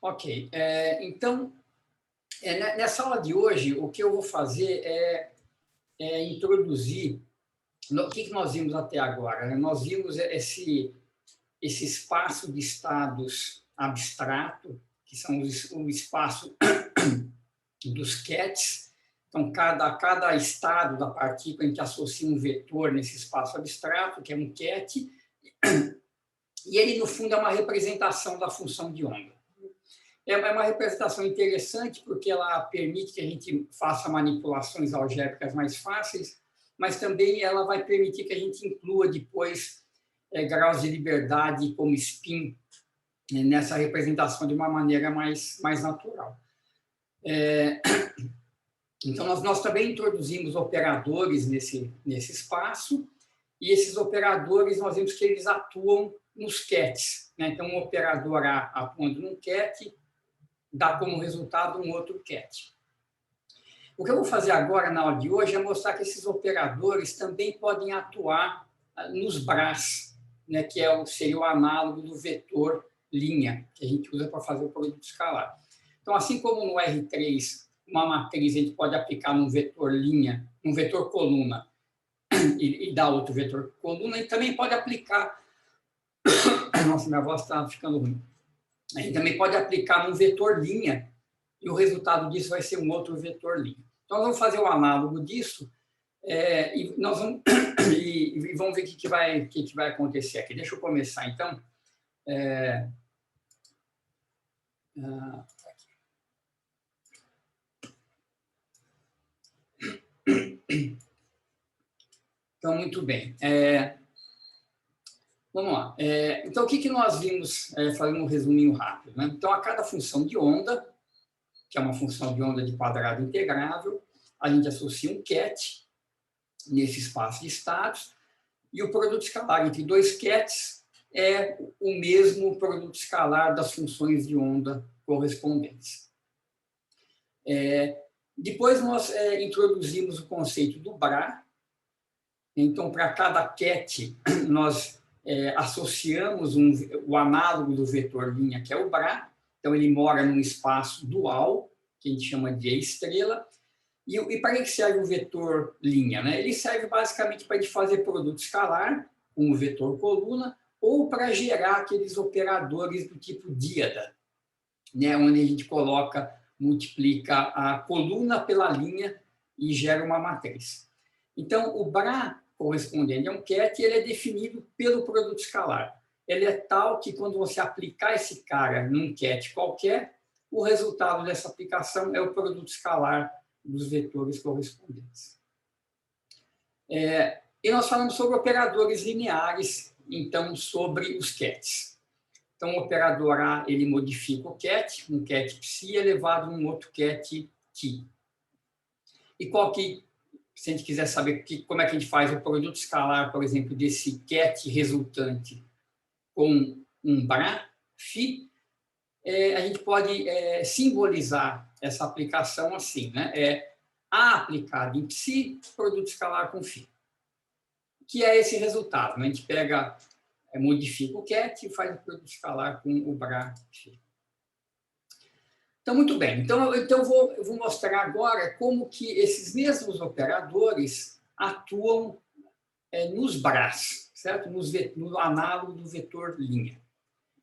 Ok. Então, nessa aula de hoje, o que eu vou fazer é introduzir o que nós vimos até agora, né? Nós vimos esse espaço de estados abstrato, que são o espaço dos QETs. Então, cada estado da partícula, a gente associa um vetor nesse espaço abstrato, que é um QET, e ele, no fundo, é uma representação da função de onda. É uma representação interessante, porque ela permite que a gente faça manipulações algébricas mais fáceis, mas também ela vai permitir que a gente inclua depois graus de liberdade como spin nessa representação de uma maneira mais natural. Então, nós também introduzimos operadores nesse espaço, e esses operadores, nós vimos que eles atuam nos QETs, né? Então, um operador A atuando num QET dá como resultado um outro QET. O que eu vou fazer agora, na aula de hoje, é mostrar que esses operadores também podem atuar nos BRAs, né? Que seria o análogo do vetor linha, que a gente usa para fazer o produto escalar. Então, assim como no R3, uma matriz a gente pode aplicar num vetor linha, num vetor coluna, e dar outro vetor coluna, e também pode aplicar... Nossa, minha voz está ficando ruim. A gente também pode aplicar num vetor linha, e o resultado disso vai ser um outro vetor linha. Então, nós vamos fazer o análogo disso, e nós vamos, e vamos ver o que vai acontecer aqui. Deixa eu começar, então. Então, muito bem. Vamos lá. Então, o que nós vimos, fazendo um resuminho rápido, né? Então, a cada função de onda, que é uma função de onda de quadrado integrável, a gente associa um QET nesse espaço de estados, e o produto escalar entre dois QETs é o mesmo produto escalar das funções de onda correspondentes. Depois, nós introduzimos o conceito do BRA. Então, para cada QET, nós associamos o análogo do vetor linha, que é o BRA. Então, ele mora num espaço dual, que a gente chama de E-estrela. E para que serve o vetor linha, né? Ele serve basicamente para a gente fazer produto escalar, com o vetor coluna, ou para gerar aqueles operadores do tipo díada, né? Onde a gente multiplica a coluna pela linha e gera uma matriz. Então, o BRA correspondente a um QET, ele é definido pelo produto escalar. Ele é tal que, quando você aplicar esse cara num QET qualquer, o resultado dessa aplicação é o produto escalar dos vetores correspondentes. E nós falamos sobre operadores lineares, então, sobre os QETs. Então, o operador A, ele modifica o QET, um QET psi elevado a um outro QET ti. E se a gente quiser saber como é que a gente faz o produto escalar, por exemplo, desse QET resultante com um BRA, φ, a gente pode simbolizar essa aplicação assim, né? A aplicado em psi, produto escalar com φ. Que é esse resultado, né? A gente modifica o QET e faz o produto escalar com o BRA φ. Então, muito bem. Então eu vou mostrar agora como que esses mesmos operadores atuam nos BRAs, certo? No análogo do vetor linha.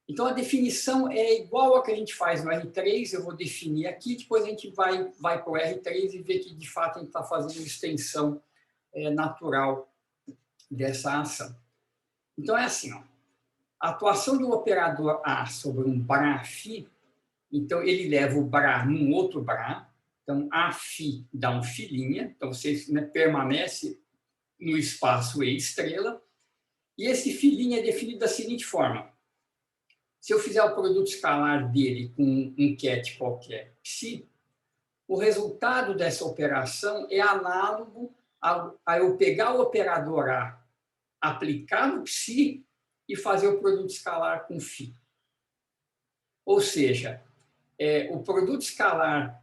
Então, a definição é igual a que a gente faz no R3, eu vou definir aqui, depois a gente vai para o R3 e ver que, de fato, a gente está fazendo uma extensão natural dessa ação. Então, é assim, ó, a atuação do operador A sobre um BRA φ, então, ele leva o BRA num outro BRA, então, A φ dá um φ', então, você permanece no espaço E-estrela, e esse φ' é definido da seguinte forma: se eu fizer o produto escalar dele com um QET qualquer, psi, o resultado dessa operação é análogo a eu pegar o operador A, aplicar no psi e fazer o produto escalar com φ. Ou seja, o produto escalar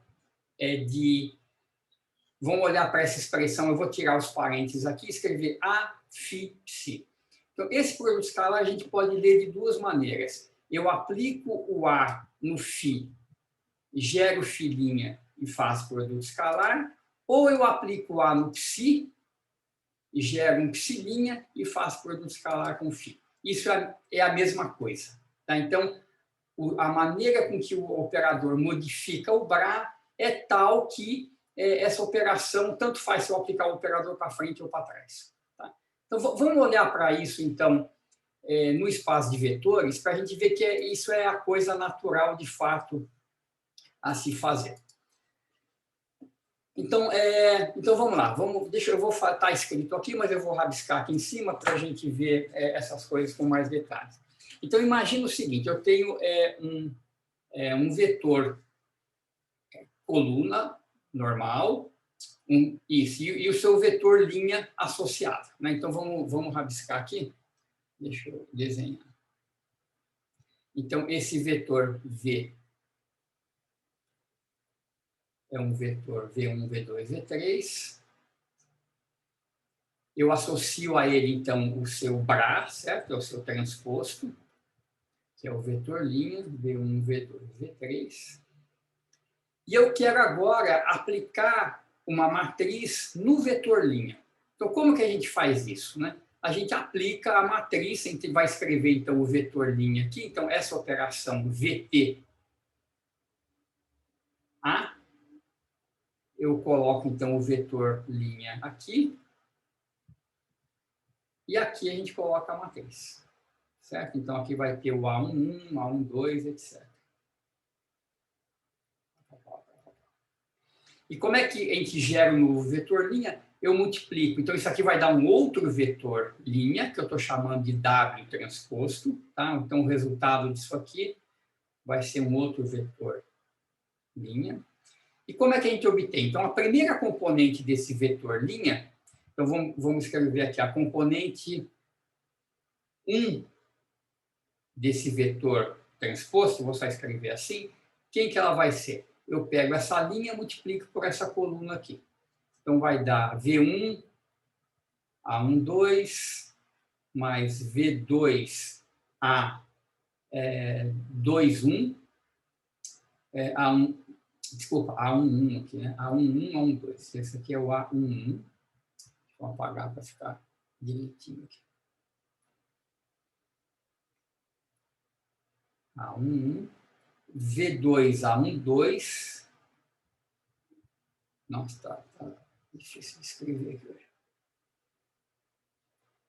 Vamos olhar para essa expressão, eu vou tirar os parênteses aqui e escrever A, φ, psi. Então, esse produto escalar a gente pode ler de duas maneiras. eu aplico o A no φ, gero φ' e faço produto escalar, ou eu aplico o A no psi, gero um psi' e faço produto escalar com φ. Isso é a mesma coisa. Tá? Então, a maneira com que o operador modifica o BRA é tal que essa operação, tanto faz se eu aplicar o operador para frente ou para trás. Tá? Então, vamos olhar para isso, então, no espaço de vetores, para a gente ver que isso é a coisa natural, de fato, a se fazer. Então, vamos lá. Eu vou estar escrito aqui, mas eu vou rabiscar aqui em cima para a gente ver essas coisas com mais detalhes. Então, imagina o seguinte, eu tenho um vetor coluna normal, e o seu vetor linha associado. Né? Então, vamos rabiscar aqui. Deixa eu desenhar. Então, esse vetor V é um vetor V1, V2, V3. Eu associo a ele, então, o seu BRA, certo? É o seu transposto, que é o vetor linha, V1, V2, V3. E eu quero agora aplicar uma matriz no vetor linha. Então, como que a gente faz isso? Né? A gente aplica a matriz, a gente vai escrever, então, o vetor linha aqui. Então, essa operação VT A, eu coloco, então, o vetor linha aqui. E aqui a gente coloca a matriz. Certo? Então, aqui vai ter o A11, A12, etc. E como é que a gente gera um novo vetor linha? Eu multiplico. Então, isso aqui vai dar um outro vetor linha, que eu estou chamando de W transposto. Tá? Então, o resultado disso aqui vai ser um outro vetor linha. E como é que a gente obtém? Então, a primeira componente desse vetor linha, então vamos escrever aqui a componente 1 desse vetor transposto, vou só escrever assim, quem que ela vai ser? Eu pego essa linha e multiplico por essa coluna aqui. Então, vai dar V1, A12, mais V2, A21, A1, desculpa, A11 aqui, né? A11, A12. Esse aqui é o A11. Vou apagar para ficar direitinho aqui. A11, V2, A12. Nossa, tá difícil de escrever aqui hoje.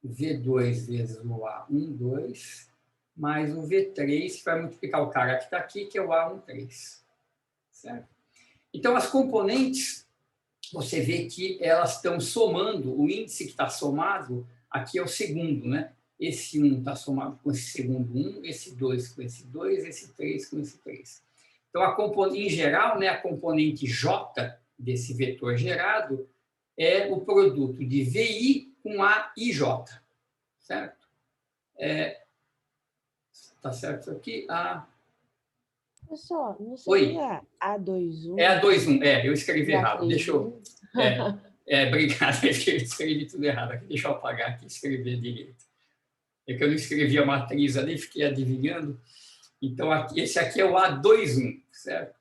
V2 vezes o A12, mais o V3, que vai multiplicar o cara que está aqui, que é o A13. Certo? Então, as componentes, você vê que elas estão somando, o índice que está somado, aqui é o segundo, né? Esse 1 está somado com esse segundo 1, esse 2 com esse 2, esse 3 com esse 3. Então, em geral, né, a componente J desse vetor gerado é o produto de VI com A e J. Certo? Tá certo isso aqui? Professor, não Oi. seria A21? É A21, eu escrevi errado. Deixa eu... obrigado, eu escrevi tudo errado aqui. Deixa eu apagar aqui e escrever direito. É que eu não escrevi a matriz ali, fiquei adivinhando. Então, esse aqui é o A21, certo?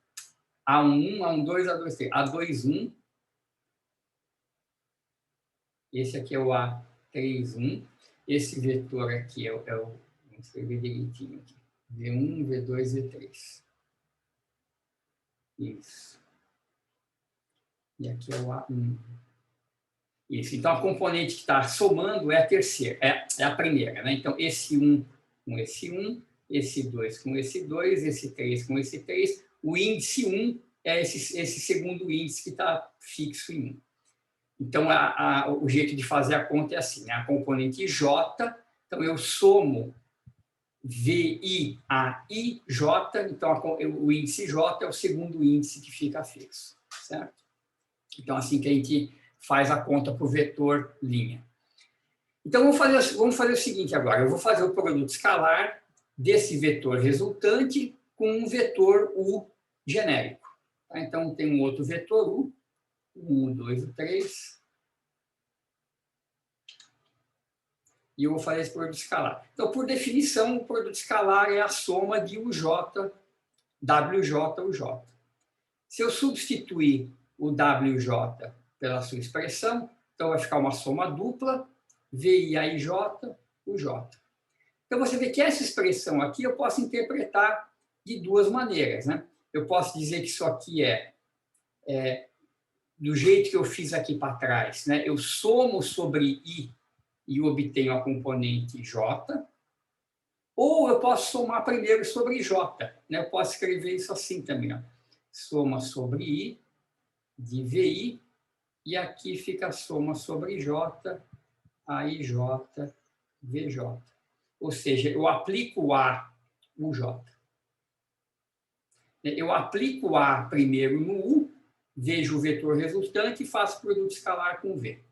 A11, A12, A23. A21. Esse aqui é o A31. Esse vetor aqui é o... Vou escrever direitinho aqui. V1, V2, V3. Isso. E aqui é o A1. Isso. Então, a componente que está somando é a terceira, é a primeira. Né? Então, esse 1 com esse 1, esse 2 com esse 2, esse 3 com esse 3. O índice 1 é esse segundo índice que está fixo em 1. Então, o jeito de fazer a conta é assim, né? A componente J, então eu somo VI a IJ, então o índice J é o segundo índice que fica fixo, certo? Então, assim que a gente faz a conta para o vetor linha. Então, vamos fazer o seguinte agora, eu vou fazer o produto escalar desse vetor resultante com um vetor U genérico. Tá? Então, tem um outro vetor U, 1, 2 e 3. E eu vou fazer esse produto escalar. Então, por definição, o produto escalar é a soma de UJ, WJ, UJ. Se eu substituir o WJ pela sua expressão, então vai ficar uma soma dupla, VIAIJ, UJ. Então, você vê que essa expressão aqui eu posso interpretar de duas maneiras, né? Eu posso dizer que isso aqui é do jeito que eu fiz aqui para trás, né? Eu somo sobre I e obtenho a componente J, ou eu posso somar primeiro sobre J, né? Eu posso escrever isso assim também, ó. Soma sobre I de VI, e aqui fica a soma sobre J, AIJ, VJ. Ou seja, eu aplico o A, o J. Eu aplico o A primeiro no U, vejo o vetor resultante e faço produto escalar com V.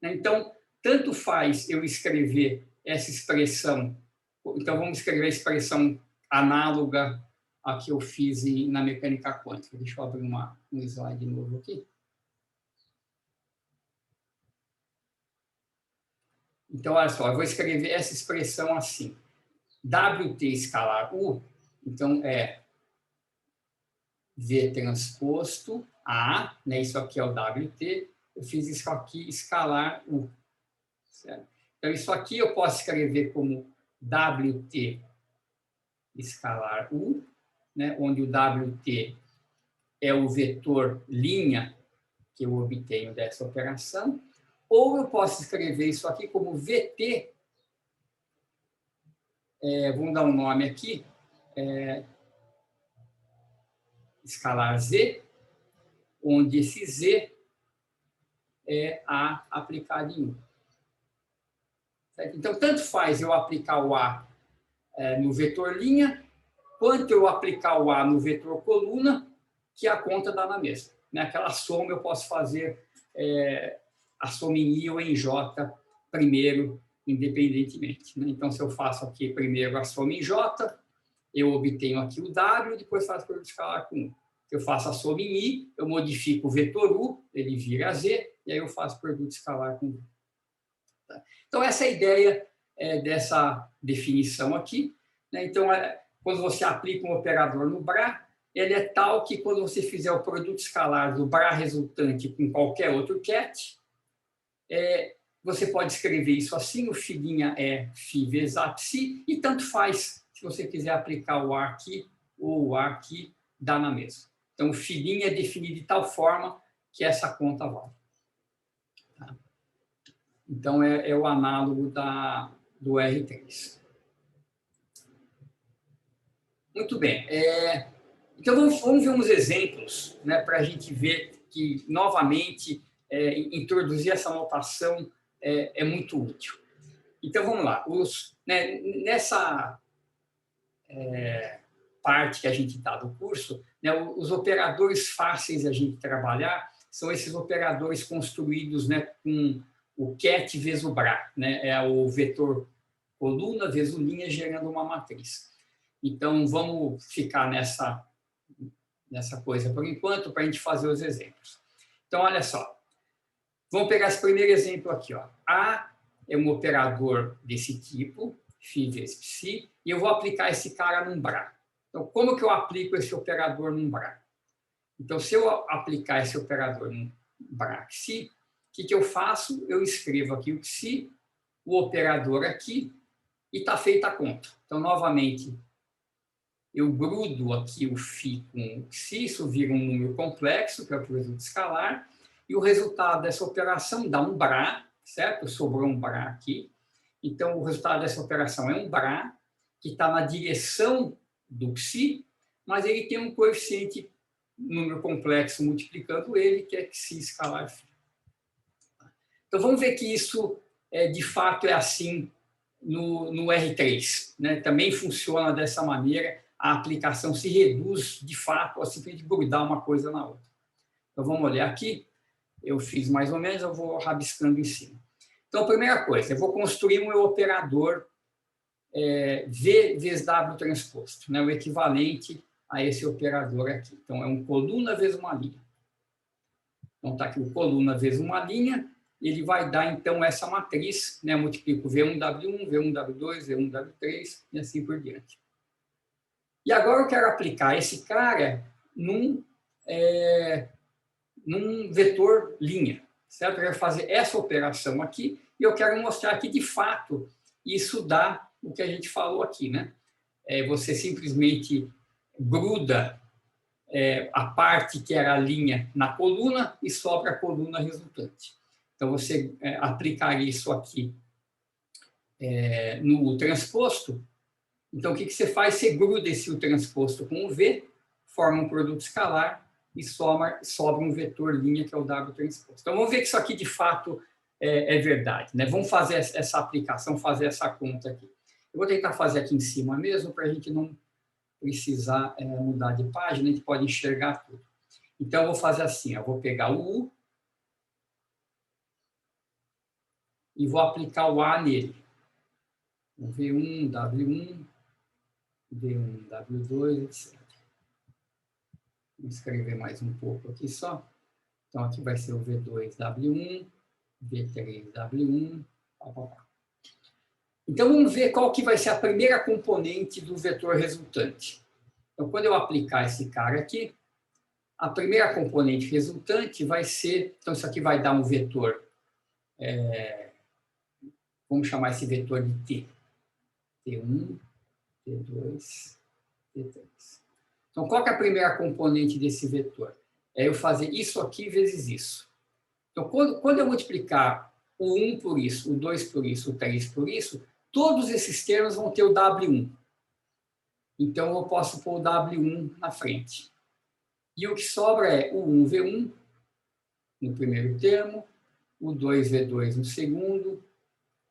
Então, tanto faz eu escrever essa expressão. Então, vamos escrever a expressão análoga à que eu fiz na mecânica quântica. Deixa eu abrir um slide novo aqui. Então, olha só, eu vou escrever essa expressão assim. WT escalar U, então é V transposto A, né? Isso aqui é o WT, eu fiz isso aqui escalar U. Certo? Então, isso aqui eu posso escrever como WT escalar U, né? Onde o WT é o vetor linha que eu obtenho dessa operação, ou eu posso escrever isso aqui como VT, vamos dar um nome aqui, escalar Z, onde esse Z é A aplicado em U. Certo? Então, tanto faz eu aplicar o A no vetor linha, quanto eu aplicar o A no vetor coluna, que a conta dá na mesma. Naquela soma eu posso fazer a soma em I ou em J primeiro, independentemente. Né? Então, se eu faço aqui primeiro a soma em J, eu obtenho aqui o W, depois faço o produto escalar com U. Eu faço a soma em I, eu modifico o vetor U, ele vira Z, e aí eu faço o produto escalar com U. Então, essa é a ideia dessa definição aqui. Né? Então, quando você aplica um operador no BRA, ele é tal que quando você fizer o produto escalar do BRA resultante com qualquer outro ket, você pode escrever isso assim, o filhinha é φ vezes A psi, e tanto faz se você quiser aplicar o A aqui ou o A aqui, dá na mesma. Então, o filhinha é definido de tal forma que essa conta vale. Tá? Então, é o análogo do R3. Muito bem. Então, vamos ver uns exemplos, né, para a gente ver que, novamente, introduzir essa notação é muito útil. Então, vamos lá. Nessa parte que a gente está do curso, né, os operadores fáceis a gente trabalhar são esses operadores construídos, né, com o ket vezes o BRA, né, é o vetor coluna vezes o linha gerando uma matriz. Então, vamos ficar nessa coisa por enquanto, para a gente fazer os exemplos. Então, olha só. Vamos pegar esse primeiro exemplo aqui. Ó. A é um operador desse tipo, φ vezes psi, e eu vou aplicar esse cara num BRA. Então, como que eu aplico esse operador num BRA? Então, se eu aplicar esse operador num BRA psi, o que eu faço? Eu escrevo aqui o psi, o operador aqui, e está feita a conta. Então, novamente, eu grudo aqui o φ com o psi, isso vira um número complexo, que é o produto escalar, e o resultado dessa operação dá um BRA, certo? Sobrou um BRA aqui. Então, o resultado dessa operação é um BRA, que está na direção do psi, mas ele tem um coeficiente número complexo multiplicando ele, que é psi escalar φ. Então, vamos ver que isso, de fato, é assim no R3. Né? Também funciona dessa maneira, a aplicação se reduz, de fato, a simplesmente grudar uma coisa na outra. Então, vamos olhar aqui. Eu fiz mais ou menos, eu vou rabiscando em cima. Então, a primeira coisa, eu vou construir um meu operador V vezes W transposto, né? O equivalente a esse operador aqui. Então, é um coluna vezes uma linha. Então, está aqui o coluna vezes uma linha, ele vai dar, então, essa matriz, né? Eu multiplico V1W1, V1W2, V1W3 e assim por diante. E agora eu quero aplicar esse cara num vetor linha, certo? Eu quero fazer essa operação aqui e eu quero mostrar que, de fato, isso dá o que a gente falou aqui, né? Você simplesmente gruda a parte que era a linha na coluna e sobra a coluna resultante. Então, você aplicar isso aqui no transposto. Então, o que você faz? Você gruda esse transposto com o V, forma um produto escalar e sobra um vetor linha, que é o W transposto. Então, vamos ver que isso aqui, de fato, é verdade, né? Vamos fazer essa aplicação, fazer essa conta aqui. Eu vou tentar fazer aqui em cima mesmo, para a gente não precisar mudar de página, a gente pode enxergar tudo. Então, eu vou fazer assim, eu vou pegar o U e vou aplicar o A nele. V1, W1, V1, W2, etc. Vou escrever mais um pouco aqui só. Então, aqui vai ser o V2, W1, V3, W1, Então, vamos ver qual que vai ser a primeira componente do vetor resultante. Então, quando eu aplicar esse cara aqui, a primeira componente resultante vai ser... Então, isso aqui vai dar um vetor... vamos chamar esse vetor de T. T1, T2, T3. Então, qual que é a primeira componente desse vetor? É eu fazer isso aqui vezes isso. Então, quando eu multiplicar o 1 por isso, o 2 por isso, o 3 por isso, todos esses termos vão ter o W1. Então, eu posso pôr o W1 na frente. E o que sobra é o 1V1 no primeiro termo, o 2V2 no segundo,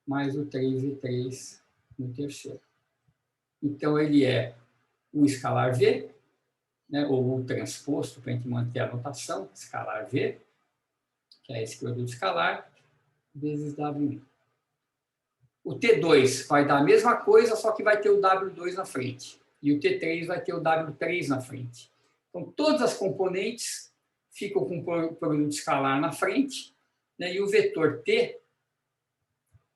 mais o 3V3 no terceiro. Então, ele é o escalar V, né, ou o transposto, para a gente manter a notação, escalar V, que é esse produto escalar, vezes W1. O T2 vai dar a mesma coisa, só que vai ter o W2 na frente. E o T3 vai ter o W3 na frente. Então, todas as componentes ficam com o produto escalar na frente, né, e o vetor T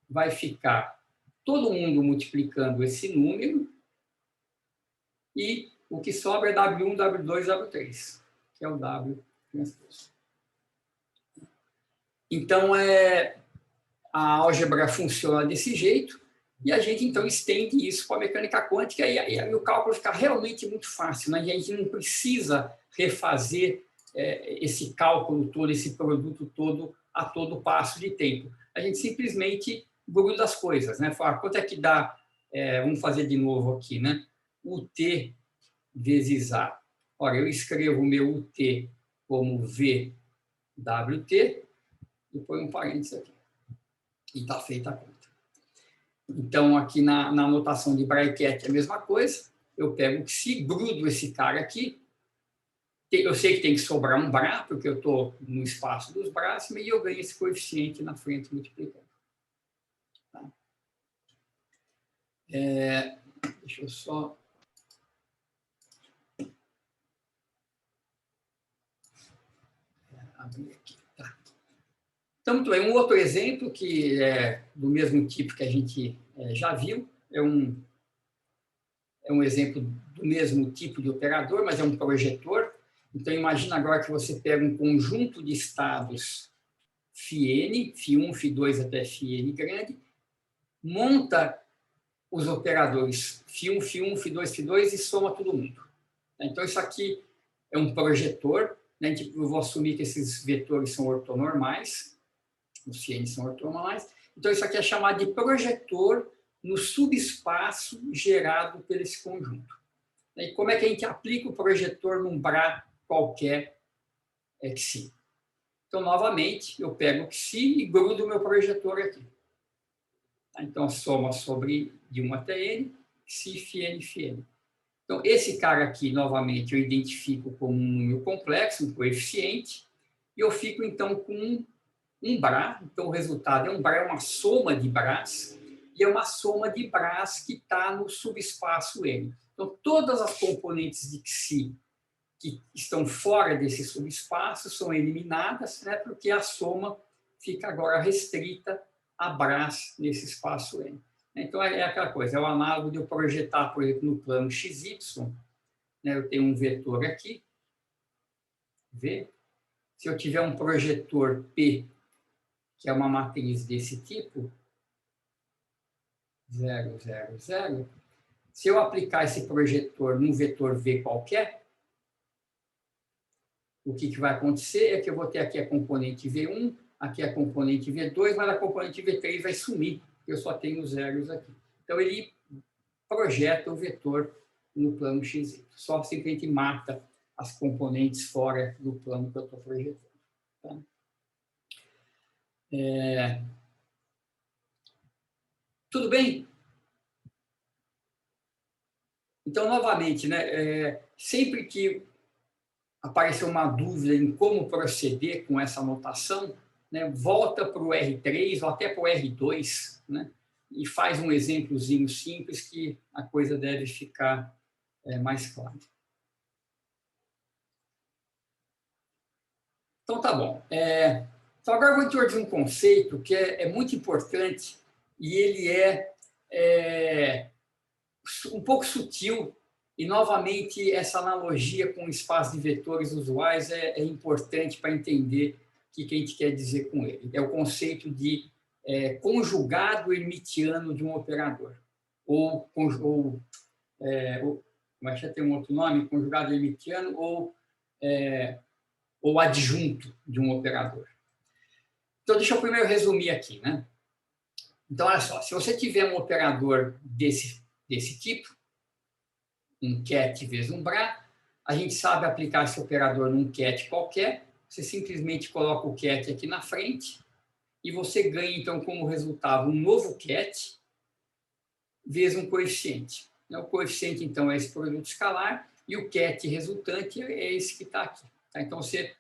vai ficar todo mundo multiplicando esse número, e o que sobra é W1, W2, W3, que é o W transposto. Então, a álgebra funciona desse jeito, e a gente, então, estende isso para a mecânica quântica, e aí o cálculo fica realmente muito fácil, né? A gente não precisa refazer esse cálculo todo, esse produto todo, a todo passo de tempo. A gente simplesmente gruda as coisas, né? Fala, quanto é que dá, vamos fazer de novo aqui, né? O T vezes A. Ora, eu escrevo o meu UT como VWT, e põe um parênteses aqui. E está feita a conta. Então, aqui na anotação de bracket é a mesma coisa. Eu pego que grudo esse cara aqui. Eu sei que tem que sobrar um brá, porque eu estou no espaço dos brás, e eu ganho esse coeficiente na frente multiplicando. Tá? Deixa eu só... abrir aqui. Tá. Então, muito bem, um outro exemplo que é do mesmo tipo que a gente já viu, é um exemplo do mesmo tipo de operador, mas é um projetor. Então, imagina agora que você pega um conjunto de estados φn, φ1, φ2 até φn grande, monta os operadores φ1, φ1, φ2, φ2 e soma todo mundo. Então, isso aqui é um projetor, né? Eu vou assumir que esses vetores são ortonormais, os φn são ortonormais. Então, isso aqui é chamado de projetor no subespaço gerado por esse conjunto. E como é que a gente aplica o projetor num brá qualquer xi? Então, novamente, eu pego o xi e grudo o meu projetor aqui. Então, soma sobre de 1 até n, xi, φn, φn. Então, esse cara aqui, novamente, eu identifico como um número complexo, um coeficiente, e eu fico, então, com um brá. Então, o resultado é um brá, é uma soma de brás, e é uma soma de brás que está no subespaço n. Então, todas as componentes de xi que estão fora desse subespaço são eliminadas, né, porque a soma fica agora restrita a Brás nesse espaço N. Então, é aquela coisa, é o análogo de eu projetar, por exemplo, no plano XY, né, eu tenho um vetor aqui, V. Se eu tiver um projetor P, que é uma matriz desse tipo, 0, 0, 0, se eu aplicar esse projetor num vetor V qualquer, o que vai acontecer é que eu vou ter aqui a componente V1, aqui a componente V2, mas a componente V3 vai sumir, porque eu só tenho zeros aqui. Então, ele projeta o vetor no plano XY. Só simplesmente mata as componentes fora do plano que eu estou projetando. Tá? Tudo bem? Então, novamente, né, sempre que aparecer uma dúvida em como proceder com essa notação, né, volta para o R3 ou até para o R2, né, e faz um exemplozinho simples que a coisa deve ficar mais clara. Então, tá bom. Então, agora eu vou introduzir um conceito que é muito importante e ele é um pouco sutil e, novamente, essa analogia com o espaço de vetores usuais é importante para entender o que a gente quer dizer com ele. É o conceito de conjugado hermitiano de um operador. Ou como é que tem um outro nome? Conjugado hermitiano ou adjunto de um operador. Então, deixa eu primeiro resumir aqui, né? Então, olha só, se você tiver um operador desse tipo, um cat vezes um bra, a gente sabe aplicar esse operador num cat qualquer, você simplesmente coloca o cat aqui na frente e você ganha, então, como resultado, um novo cat vezes um coeficiente. O coeficiente, então, é esse produto escalar e o cat resultante é esse que está aqui. Tá? Então, você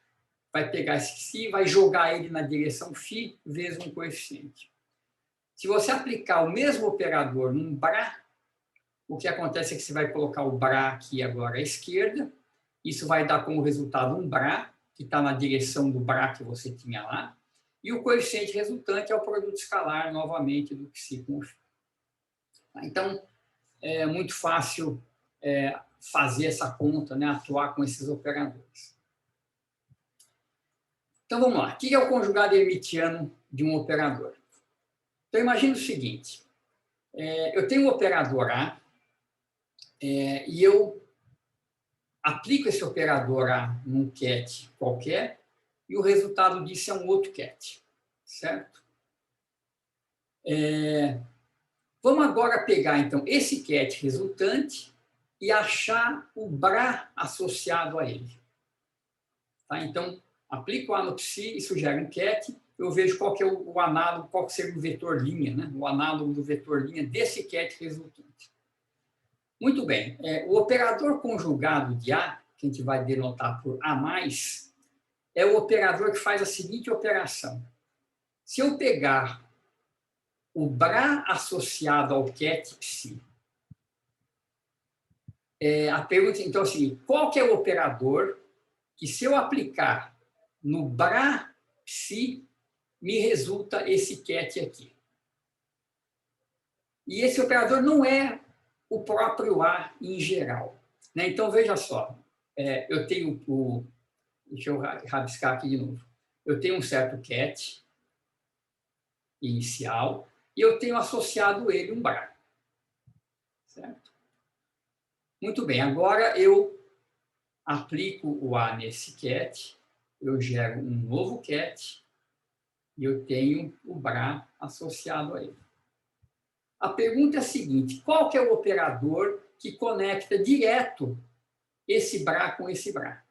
vai pegar esse psi, vai jogar ele na direção φ vezes um coeficiente. Se você aplicar o mesmo operador num bra, o que acontece é que você vai colocar o bra aqui agora à esquerda, isso vai dar como resultado um bra, que está na direção do bra que você tinha lá, e o coeficiente resultante é o produto escalar, novamente, do psi com o φ. Então, é muito fácil fazer essa conta, né, atuar com esses operadores. Então, vamos lá. O que é o conjugado hermitiano de um operador? Então, imagine o seguinte. Eu tenho um operador A e eu aplico esse operador A num cat qualquer e o resultado disso é um outro cat, certo? Vamos agora pegar, então, esse cat resultante e achar o bra associado a ele. Tá? Então, aplico o A no psi, isso gera um cat, eu vejo qual que é o análogo, qual que seria o vetor linha, né? O análogo do vetor linha desse cat resultante. Muito bem, o operador conjugado de A, que a gente vai denotar por A+, é o operador que faz a seguinte operação. Se eu pegar o bra associado ao cat psi, a pergunta, então, é assim, qual que é o operador que, se eu aplicar no bra psi, me resulta esse cat aqui? E esse operador não é o próprio A em geral. Né? Então, veja só, eu tenho deixa eu rabiscar aqui de novo. Eu tenho um certo cat inicial e eu tenho associado ele um bra. Certo? Muito bem, agora eu aplico o A nesse cat, eu gero um novo cat e eu tenho o bra associado a ele. A pergunta é a seguinte, qual que é o operador que conecta direto esse bra com esse bra?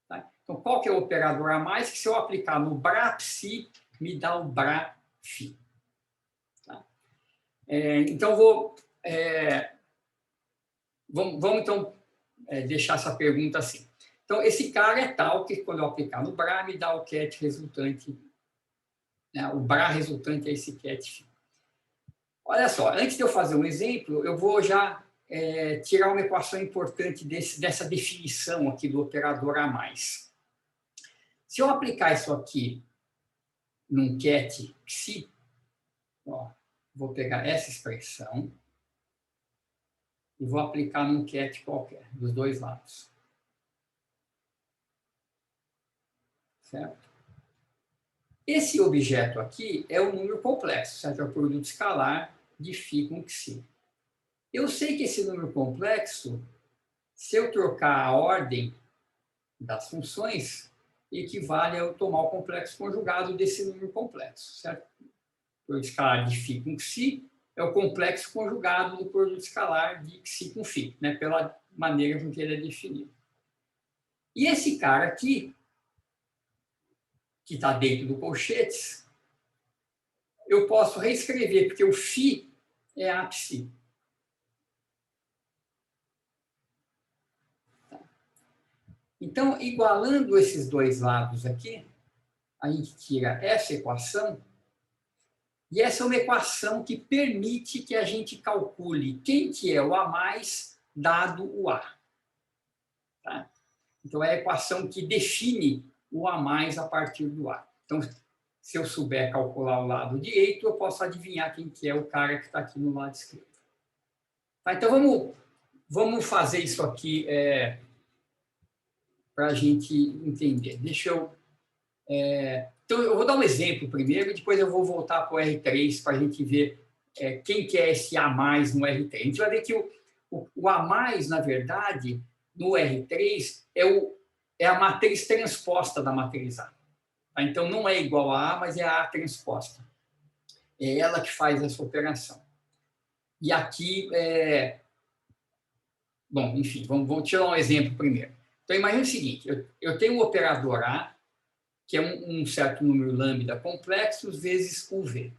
Tá? Então, qual que é o operador a mais que, se eu aplicar no bra psi, me dá o bra φ? Tá? Então, vamos então, deixar essa pergunta assim. Então, esse cara é tal que, quando eu aplicar no bra, me dá o cat resultante, né? O bra resultante é esse cat φ. Olha só, antes de eu fazer um exemplo, eu vou já tirar uma equação importante dessa definição aqui do operador a mais. Se eu aplicar isso aqui num ket psi, ó, vou pegar essa expressão e vou aplicar num ket qualquer, dos dois lados. Certo? Esse objeto aqui é o número complexo, certo? É o produto escalar de φ com xi. Eu sei que esse número complexo, se eu trocar a ordem das funções, equivale a eu tomar o complexo conjugado desse número complexo, certo? O produto escalar de φ com xi é o complexo conjugado do produto escalar de xi com φ, né? Pela maneira com que ele é definido. E esse cara aqui, que está dentro do colchetes, eu posso reescrever, porque o φ é a psi. Então, igualando esses dois lados aqui, a gente tira essa equação, e essa é uma equação que permite que a gente calcule quem que é o A mais dado o A. Tá? Então, é a equação que define o A mais a partir do A. Então, se eu souber calcular o lado direito, eu posso adivinhar quem que é o cara que está aqui no lado esquerdo. Tá? Então, vamos fazer isso aqui para a gente entender. Deixa eu... então, eu vou dar um exemplo primeiro, e depois eu vou voltar para o R3 para a gente ver quem que é esse A mais no R3. A gente vai ver que o A mais, na verdade, no R3, é a matriz transposta da matriz A. Tá? Então, não é igual a A, mas é a A transposta. É ela que faz essa operação. E aqui, bom, enfim, vamos tirar um exemplo primeiro. Então, imagine o seguinte, eu tenho um operador A, que é um certo número lambda complexo vezes UV.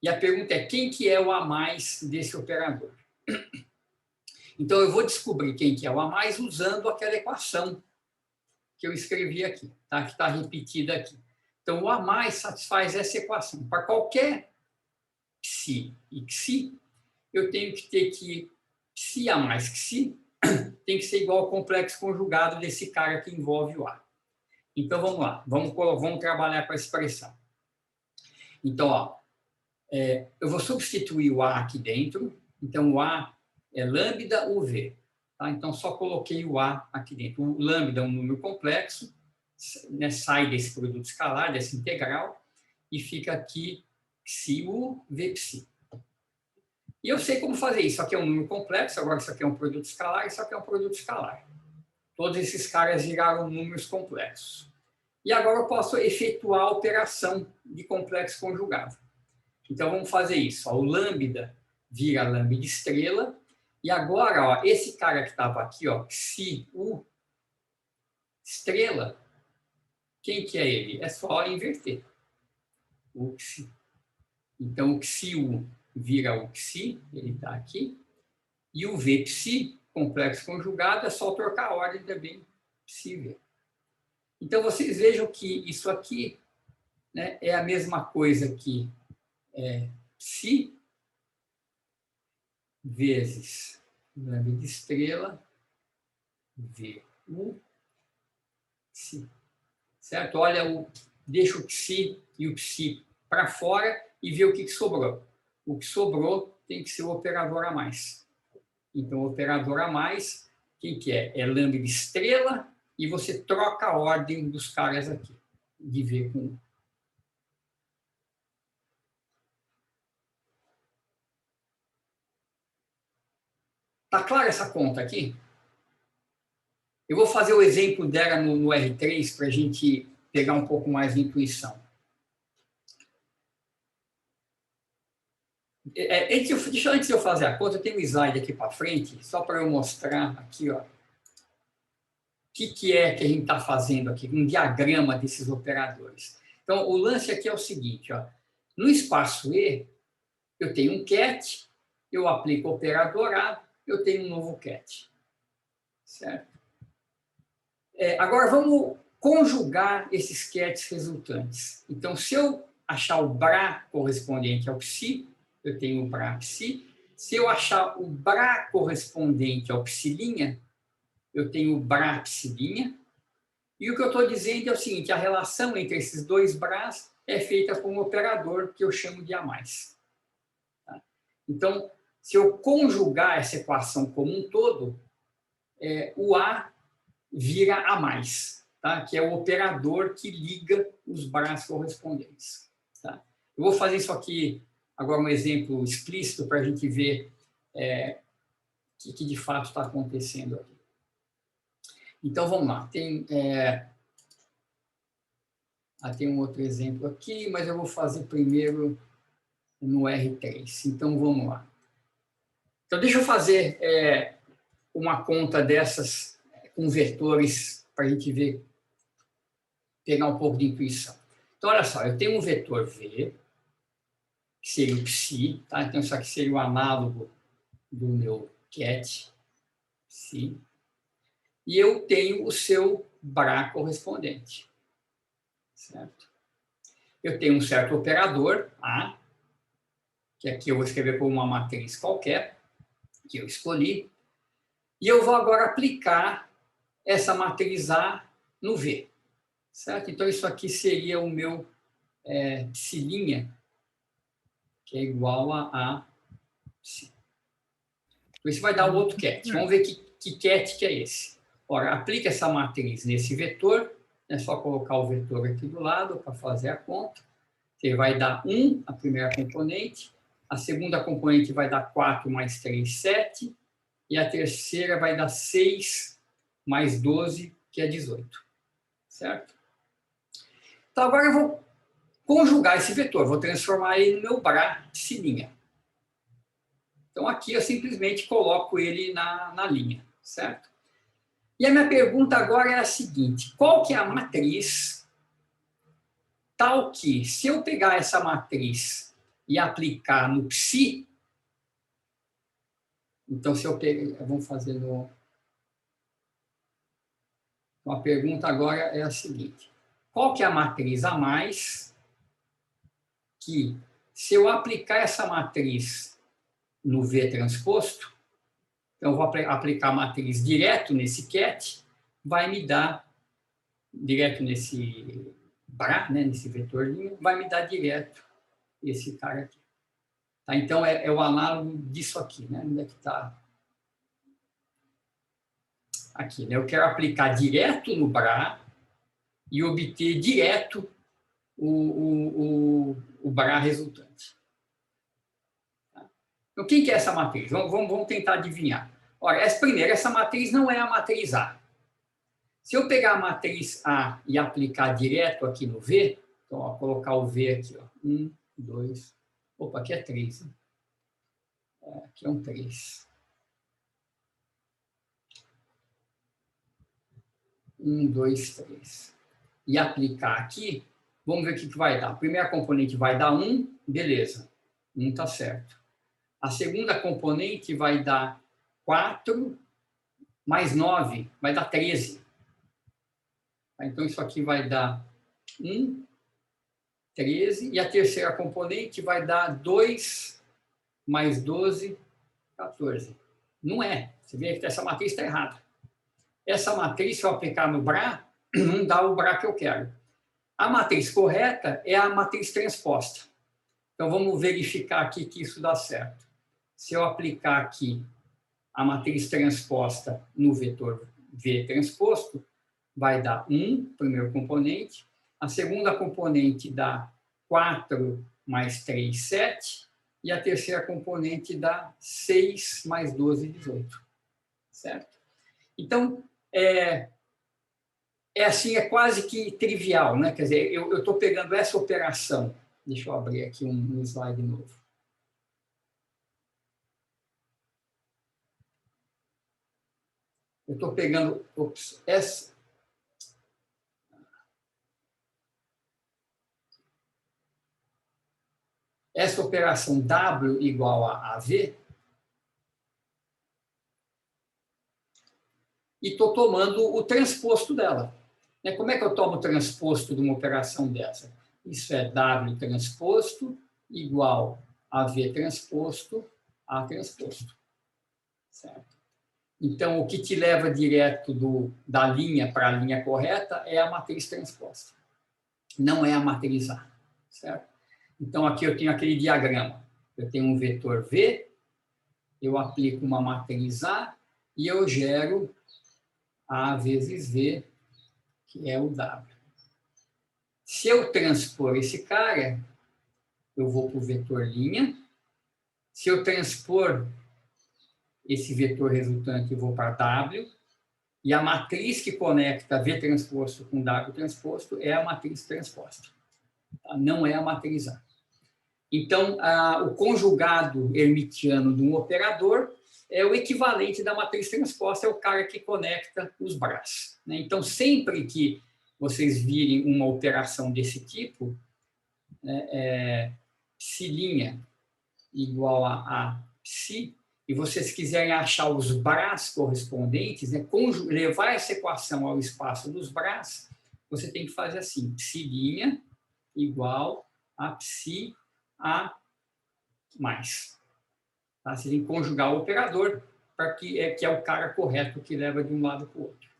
E a pergunta é, quem que é o A mais desse operador? Então, eu vou descobrir quem que é o A mais usando aquela equação que eu escrevi aqui, tá? Que está repetida aqui. Então, o A mais satisfaz essa equação. Para qualquer psi e xi, eu tenho que ter que psi A mais xi tem que ser igual ao complexo conjugado desse cara que envolve o A. Então, vamos lá. Vamos trabalhar com a expressão. Então, ó, eu vou substituir o A aqui dentro. Então, o A é lambda UV. Tá? Então, só coloquei o A aqui dentro. O lambda é um número complexo, né, sai desse produto escalar, dessa integral, e fica aqui psi U, V psi. E eu sei como fazer isso. Isso aqui é um número complexo, agora isso aqui é um produto escalar, isso aqui é um produto escalar. Todos esses caras viraram números complexos. E agora eu posso efetuar a operação de complexo conjugado. Então, vamos fazer isso. Ó, o lambda vira lambda estrela. E agora, ó, esse cara que estava aqui, ó, psi U estrela, quem que é ele? É só inverter. O psi. Então, o psi U vira o psi, ele está aqui. E o V psi, complexo conjugado, é só trocar a ordem também, psi V. Então, vocês vejam que isso aqui, né, é a mesma coisa que psi vezes lambda de estrela, V, U, psi. Certo? Olha, deixa o psi e o psi para fora e vê o que sobrou. O que sobrou tem que ser o operador a mais. Então, o operador a mais, quem que é? É lambda de estrela e você troca a ordem dos caras aqui, de V com U. Tá clara essa conta aqui? Eu vou fazer o exemplo dela no R3 para a gente pegar um pouco mais de intuição. Antes de eu fazer a conta, eu tenho um slide aqui para frente, só para eu mostrar aqui, ó, o que é que a gente está fazendo aqui, um diagrama desses operadores. Então, o lance aqui é o seguinte, ó, no espaço E, eu tenho um ket, eu aplico o operador A, eu tenho um novo ket. Certo? Agora, vamos conjugar esses kets resultantes. Então, se eu achar o Bra correspondente ao psi, eu tenho o Bra psi. Se eu achar o Bra correspondente ao psilinha, eu tenho o Bra psilinha. E o que eu estou dizendo é o seguinte, a relação entre esses dois Bras é feita por um operador que eu chamo de A+. Tá? Então, se eu conjugar essa equação como um todo, o A vira A+, tá? Que é o operador que liga os braços correspondentes. Tá? Eu vou fazer isso aqui, agora um exemplo explícito para a gente ver o que de fato está acontecendo aqui. Então, vamos lá. Tem um outro exemplo aqui, mas eu vou fazer primeiro no R3. Então, vamos lá. Então, deixa eu fazer uma conta dessas com vetores para a gente ver, pegar um pouco de intuição. Então, olha só, eu tenho um vetor V, que seria o psi, tá? Então, isso aqui seria o análogo do meu ket, psi, e eu tenho o seu BRA correspondente, certo? Eu tenho um certo operador, A, que aqui eu vou escrever como uma matriz qualquer, que eu escolhi, e eu vou agora aplicar essa matriz A no V, certo? Então, isso aqui seria o meu psi', que é igual a psi. Então, isso vai dar o outro ket. Vamos ver que ket que é esse. Ora, aplica essa matriz nesse vetor, é só colocar o vetor aqui do lado para fazer a conta. Você vai dar 1, a primeira componente, a segunda componente vai dar 4 mais 3, 7, e a terceira vai dar 6 mais 12, que é 18. Certo? Então, agora eu vou conjugar esse vetor, vou transformar ele no meu BRA psi'. Então, aqui eu simplesmente coloco ele na linha, certo? E a minha pergunta agora é a seguinte: qual que é a matriz tal que, se eu pegar essa matriz e aplicar no psi, então, se eu pegar, vamos fazer no... Então, a pergunta agora é a seguinte: qual que é a matriz A+, que, se eu aplicar essa matriz no V transposto, então eu vou aplicar a matriz direto nesse ket, vai me dar, direto nesse BRA, né, nesse vetorzinho, vai me dar direto esse cara aqui. Tá? Então, é o análogo disso aqui, né? Onde é que está? Aqui, né? Eu quero aplicar direto no BRA e obter direto o BRA resultante. Tá? Então, quem que é essa matriz? Vamos tentar adivinhar. Ora, essa matriz não é a matriz A. Se eu pegar a matriz A e aplicar direto aqui no V, então, ó, colocar o V aqui, ó, 1, 2, opa, aqui é 3. Né? Aqui é um 3. 1, 2, 3. E aplicar aqui, vamos ver o que vai dar. A primeira componente vai dar 1, beleza. 1 está certo. A segunda componente vai dar 4 mais 9, vai dar 13. Então, isso aqui vai dar 1, 13. E a terceira componente vai dar 2 mais 12, 14. Não é. Você vê que essa matriz está errada. Essa matriz, se eu aplicar no BRA, não dá o BRA que eu quero. A matriz correta é a matriz transposta. Então, vamos verificar aqui que isso dá certo. Se eu aplicar aqui a matriz transposta no vetor V transposto, vai dar 1, primeiro componente. A segunda componente dá 4 mais 3, 7. E a terceira componente dá 6 mais 12, 18. Certo? Então, assim, é quase que trivial, né? Quer dizer, eu estou pegando essa operação. Deixa eu abrir aqui um slide novo. Eu estou pegando essa operação W igual a AV e estou tomando o transposto dela. Como é que eu tomo o transposto de uma operação dessa? Isso é W transposto igual a V transposto A transposto. Certo? Então, o que te leva direto da linha para a linha correta é a matriz transposta. Não é a matriz A. certo? Então, aqui eu tenho aquele diagrama. Eu tenho um vetor V, eu aplico uma matriz A e eu gero A vezes V, que é o W. Se eu transpor esse cara, eu vou para o vetor linha. Se eu transpor esse vetor resultante, eu vou para W. E a matriz que conecta V transposto com W transposto é a matriz transposta. Não é a matriz A. Então, o conjugado hermitiano de um operador é o equivalente da matriz transposta, é o cara que conecta os braços. Então, sempre que vocês virem uma operação desse tipo, psi' igual a psi, e vocês quiserem achar os braços correspondentes, levar essa equação ao espaço dos braços, você tem que fazer assim, psi' igual a psi a mais. Tá? Você tem que conjugar o operador, que é o cara correto que leva de um lado para o outro.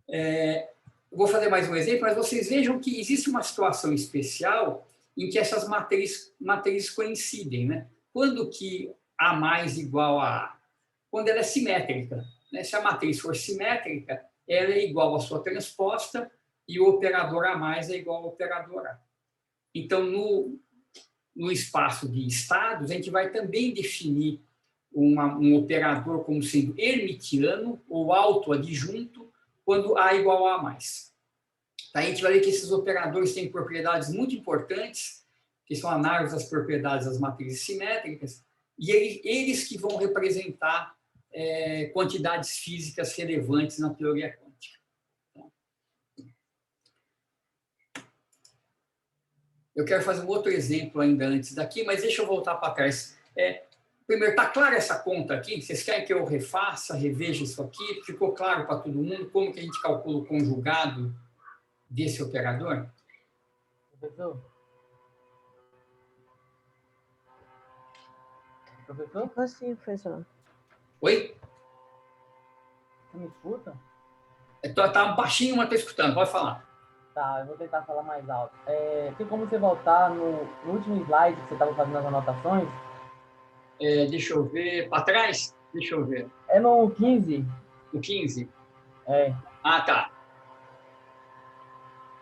Eu vou fazer mais um exemplo, mas vocês vejam que existe uma situação especial em que essas matrizes coincidem. Né? Quando que A mais igual a A? Quando ela é simétrica. Né? Se a matriz for simétrica, ela é igual à sua transposta e o operador A mais é igual ao operador A. Então, no espaço de estados, a gente vai também definir um operador como sendo hermitiano ou autoadjunto quando A igual a A mais. A gente vai ver que esses operadores têm propriedades muito importantes, que são análogas às propriedades das matrizes simétricas, e eles que vão representar quantidades físicas relevantes na teoria quântica. Eu quero fazer um outro exemplo ainda antes daqui, mas deixa eu voltar para trás. Primeiro, está clara essa conta aqui? Vocês querem que eu refaça, reveja isso aqui? Ficou claro para todo mundo como que a gente calcula o conjugado desse operador? Professor? Professor? Sim, professor. Oi? Você me escuta? Tá baixinho, mas estou escutando. Pode falar. Tá, eu vou tentar falar mais alto. Tem como você voltar no último slide que você estava fazendo as anotações? Deixa eu ver. Para trás? Deixa eu ver. É no 15. No 15? Ah, tá.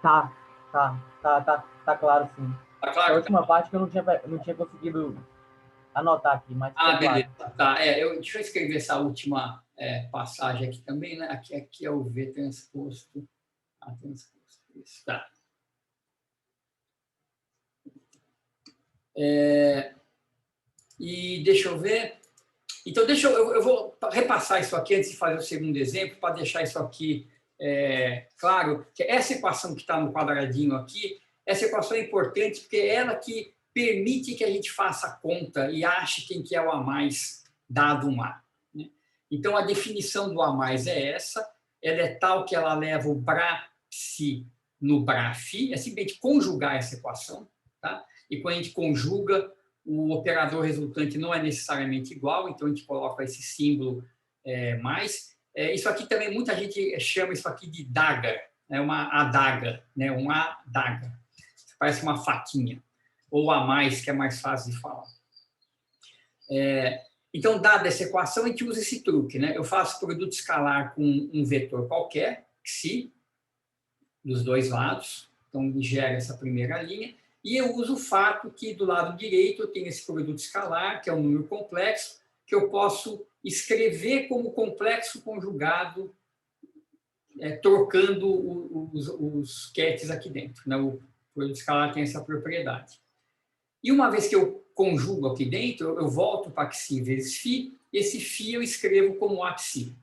Tá claro, sim. Tá claro? A última parte que eu não tinha conseguido anotar aqui, mas... beleza. Tá, deixa eu escrever essa última passagem aqui também, né? Aqui é o V transposto. A transposto. Isso, tá. E deixa eu ver. Então, eu vou repassar isso aqui antes de fazer o segundo exemplo, para deixar isso aqui claro, que essa equação que está no quadradinho aqui, essa equação é importante porque é ela que permite que a gente faça a conta e ache quem que é o A mais dado um A. Né? Então, a definição do A mais é essa, ela é tal que ela leva o Bra-Psi no Bra-Fi, é simplesmente conjugar essa equação, tá? E quando a gente conjuga, o operador resultante não é necessariamente igual, então a gente coloca esse símbolo mais. Isso aqui também, muita gente chama isso aqui de daga, uma adaga, né? Um adaga. Parece uma faquinha. Ou a mais, que é mais fácil de falar. Então, dada essa equação, a gente usa esse truque, né? Eu faço produto escalar com um vetor qualquer, psi, dos dois lados, então gera essa primeira linha, e eu uso o fato que do lado direito eu tenho esse produto escalar, que é um número complexo, que eu posso escrever como complexo conjugado, trocando os quetes aqui dentro. Né? O produto escalar tem essa propriedade. E uma vez que eu conjugo aqui dentro, eu volto para psi vezes φ, esse φ eu escrevo como apsi.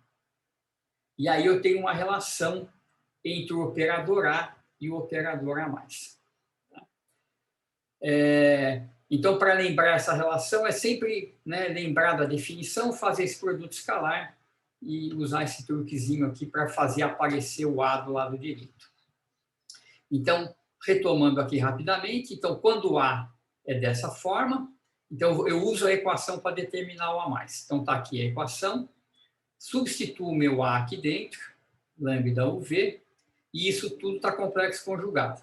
E aí eu tenho uma relação entre o operador A e o operador A mais. Então, para lembrar essa relação, é sempre lembrar da definição, fazer esse produto escalar e usar esse truquezinho aqui para fazer aparecer o A do lado direito. Então, retomando aqui rapidamente, então, quando o A é dessa forma, então eu uso a equação para determinar o A mais. Então, está aqui a equação, substituo o meu A aqui dentro, lambda UV, e isso tudo está complexo conjugado.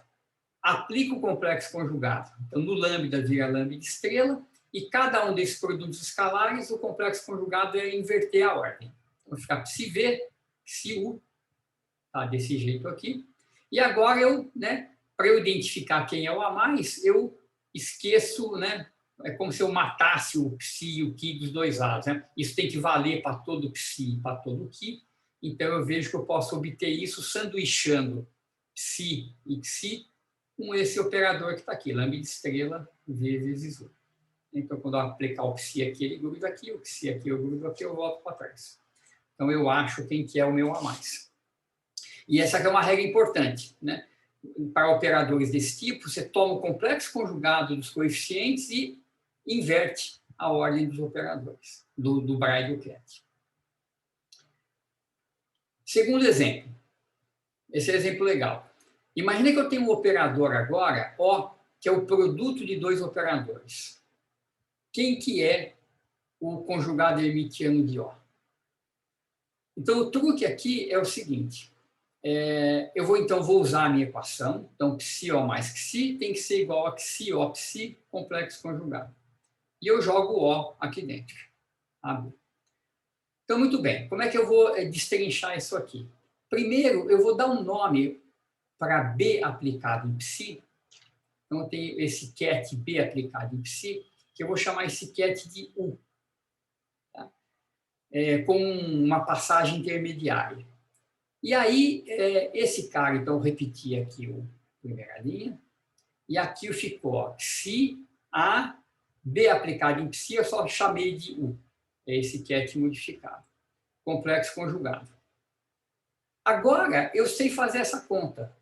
aplico o complexo conjugado. Então, no lambda vira lambda estrela, e cada um desses produtos escalares, o complexo conjugado é inverter a ordem. Então, vai ficar psi-v, psi-u, tá? Desse jeito aqui. E agora, para eu identificar quem é o A+, eu esqueço, é como se eu matasse o psi e o ki dos dois lados. Isso tem que valer para todo psi e para todo ki. Então, eu vejo que eu posso obter isso sanduichando psi e psi com esse operador que está aqui, lambda estrela vezes U. Então, quando eu aplicar o psi aqui, ele gruda aqui, o psi aqui, eu grudo aqui, eu volto para trás. Então, eu acho quem que é o meu A+. E essa aqui é uma regra importante, Para operadores desse tipo, você toma o complexo conjugado dos coeficientes e inverte a ordem dos operadores, do Bra e do Ket. Segundo exemplo. Esse é um exemplo legal. Imagina que eu tenho um operador agora, O, que é o produto de dois operadores. Quem que é o conjugado hermitiano de O? Então, o truque aqui é o seguinte. Eu vou usar a minha equação. Então, psi-O mais psi tem que ser igual a psi-O psi complexo conjugado. E eu jogo O aqui dentro. Então, muito bem. Como é que eu vou destrinchar isso aqui? Primeiro, eu vou dar um nome para B aplicado em psi. Então, eu tenho esse ket B aplicado em psi, que eu vou chamar esse ket de U. Tá? Com uma passagem intermediária. E aí, esse cara, então, eu repeti aqui a primeira linha, e aqui ficou psi A, B aplicado em psi, eu só chamei de U. É esse ket modificado. Complexo conjugado. Agora, eu sei fazer essa conta.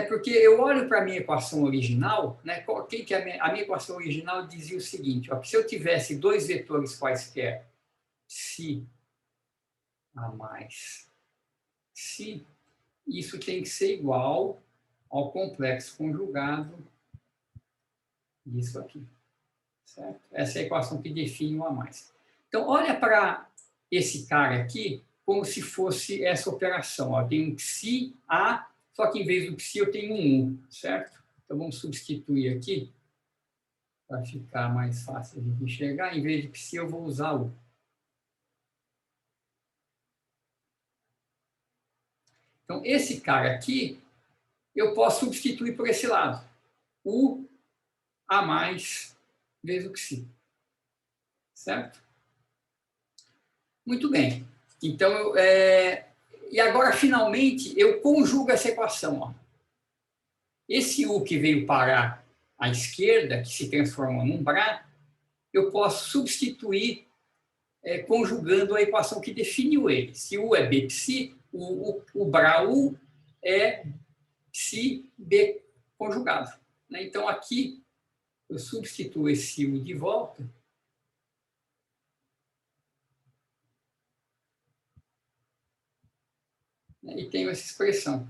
Porque eu olho para a minha equação original, a minha equação original dizia o seguinte, que se eu tivesse dois vetores quaisquer, psi A mais psi, isso tem que ser igual ao complexo conjugado disso aqui. Certo? Essa é a equação que define o A+. Então, olha para esse cara aqui como se fosse essa operação. Eu tenho um psi A, só que em vez do psi eu tenho um U, certo? Então, vamos substituir aqui para ficar mais fácil de enxergar. Em vez de psi, eu vou usar U. Então, esse cara aqui, eu posso substituir por esse lado. U A mais vezes o psi. Certo? Muito bem. Então, e agora, finalmente, eu conjugo essa equação. Esse U que veio parar à esquerda, que se transformou num Bra, eu posso substituir conjugando a equação que definiu ele. Se U é B psi, o Bra U é psi B conjugado. Então, aqui, eu substituo esse U de volta. E tenho essa expressão.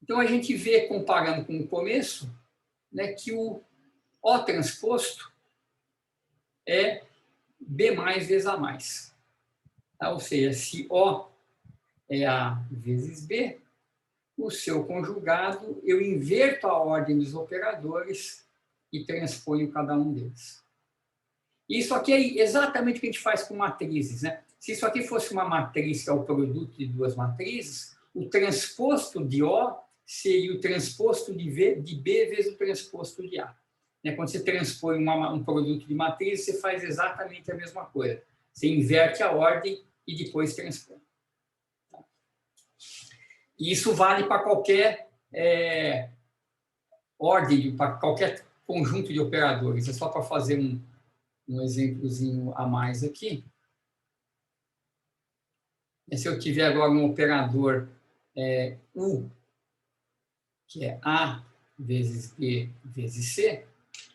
Então, a gente vê, comparando com o começo, que o O transposto é B mais vezes A mais. Tá? Ou seja, se O é A vezes B, o seu conjugado, eu inverto a ordem dos operadores e transponho cada um deles. Isso aqui é exatamente o que a gente faz com matrizes. Se isso aqui fosse uma matriz que é o produto de duas matrizes, o transposto de O seria o transposto de B vezes o transposto de A. Quando você transpõe um produto de matriz, você faz exatamente a mesma coisa. Você inverte a ordem e depois transpõe. E isso vale para qualquer ordem, para qualquer conjunto de operadores. É só para fazer um exemplozinho a mais aqui. Se eu tiver agora um operador U, que é A vezes B vezes C,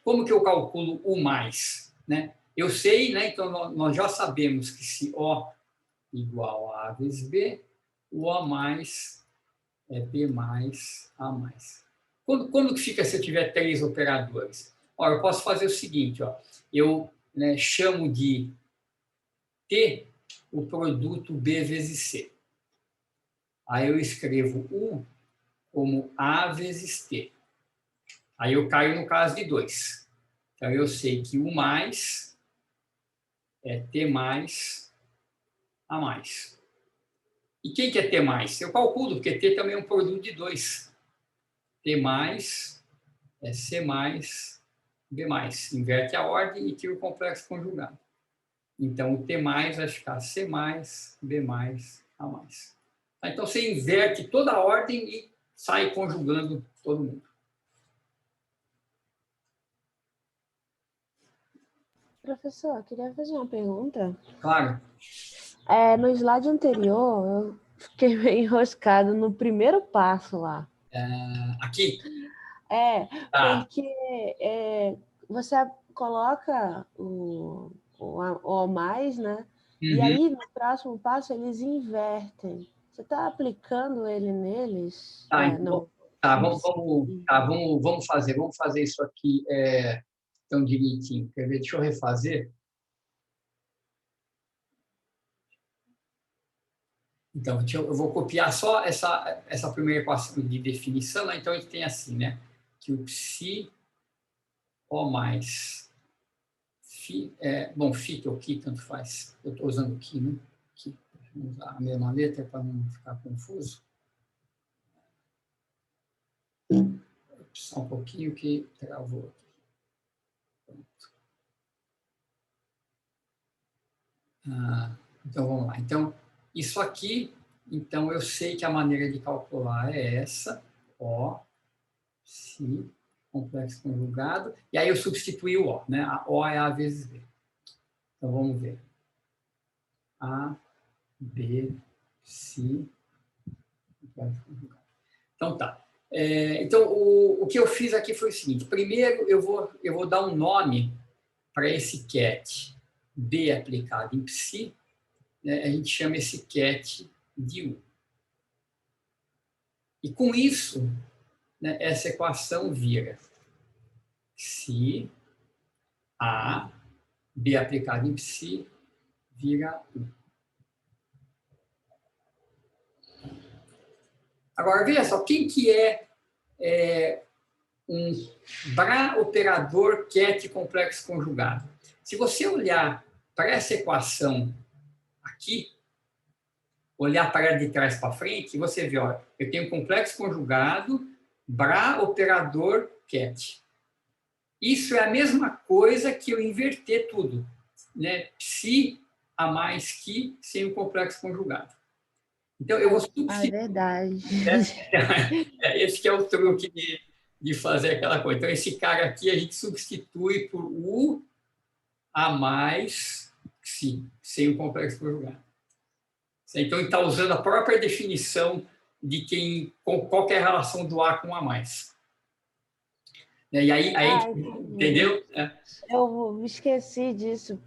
como que eu calculo U mais? Eu sei, então nós já sabemos que se O igual a A vezes B, o O mais é B mais A mais. Como que fica se eu tiver três operadores? Eu posso fazer o seguinte, eu chamo de T o produto B vezes C. Aí eu escrevo U como A vezes T. Aí eu caio no caso de 2. Então, eu sei que o mais é T mais A mais. E quem que é T mais? Eu calculo, porque T também é um produto de 2. T mais é C mais B mais. Inverte a ordem e tira o complexo conjugado. Então, o T mais vai ficar C mais B mais A mais. Então, você inverte toda a ordem e sai conjugando todo mundo. Professor, eu queria fazer uma pergunta. Claro. No slide anterior, eu fiquei meio enroscado no primeiro passo lá. Aqui? Porque você coloca o a mais, né? E aí, no próximo passo, eles invertem. Você está aplicando ele neles? Então, vamos fazer isso aqui tão direitinho. Quer ver? Deixa eu refazer. Então, eu vou copiar só essa primeira equação de definição. Então, a gente tem assim, né? Que o psi O mais φ ou Qi, tanto faz. Eu estou usando Qi, né? Qi. Vou usar a mesma letra para não ficar confuso. Só um pouquinho que travou aqui. Pronto. Então, vamos lá. Então, isso aqui, então, eu sei que a maneira de calcular é essa. O, psi, complexo conjugado. E aí eu substituí o O, né? A O é A vezes B. Então, vamos ver. A, B, psi, complexo conjugado. Então, tá. Então, o que eu fiz aqui foi o seguinte. Primeiro, eu vou dar um nome para esse ket B aplicado em psi. Né? A gente chama esse ket de U. E com isso, né, essa equação vira psi A, B aplicado em psi, vira U. Agora, veja só, quem que é um Bra operador ket complexo conjugado? Se você olhar para essa equação aqui, olhar para ela de trás para frente, você vê, ó, eu tenho complexo conjugado, Bra operador ket. Isso é a mesma coisa que eu inverter tudo, né? Psi A mais Qi sem o complexo conjugado. Então, eu vou substituir. É verdade. Esse que é o truque de fazer aquela coisa. Então, esse cara aqui a gente substitui por U A mais Xi, sem o complexo conjugado. Então, ele está usando a própria definição de qual que é a relação do A com A mais. E aí entendeu? Eu esqueci disso.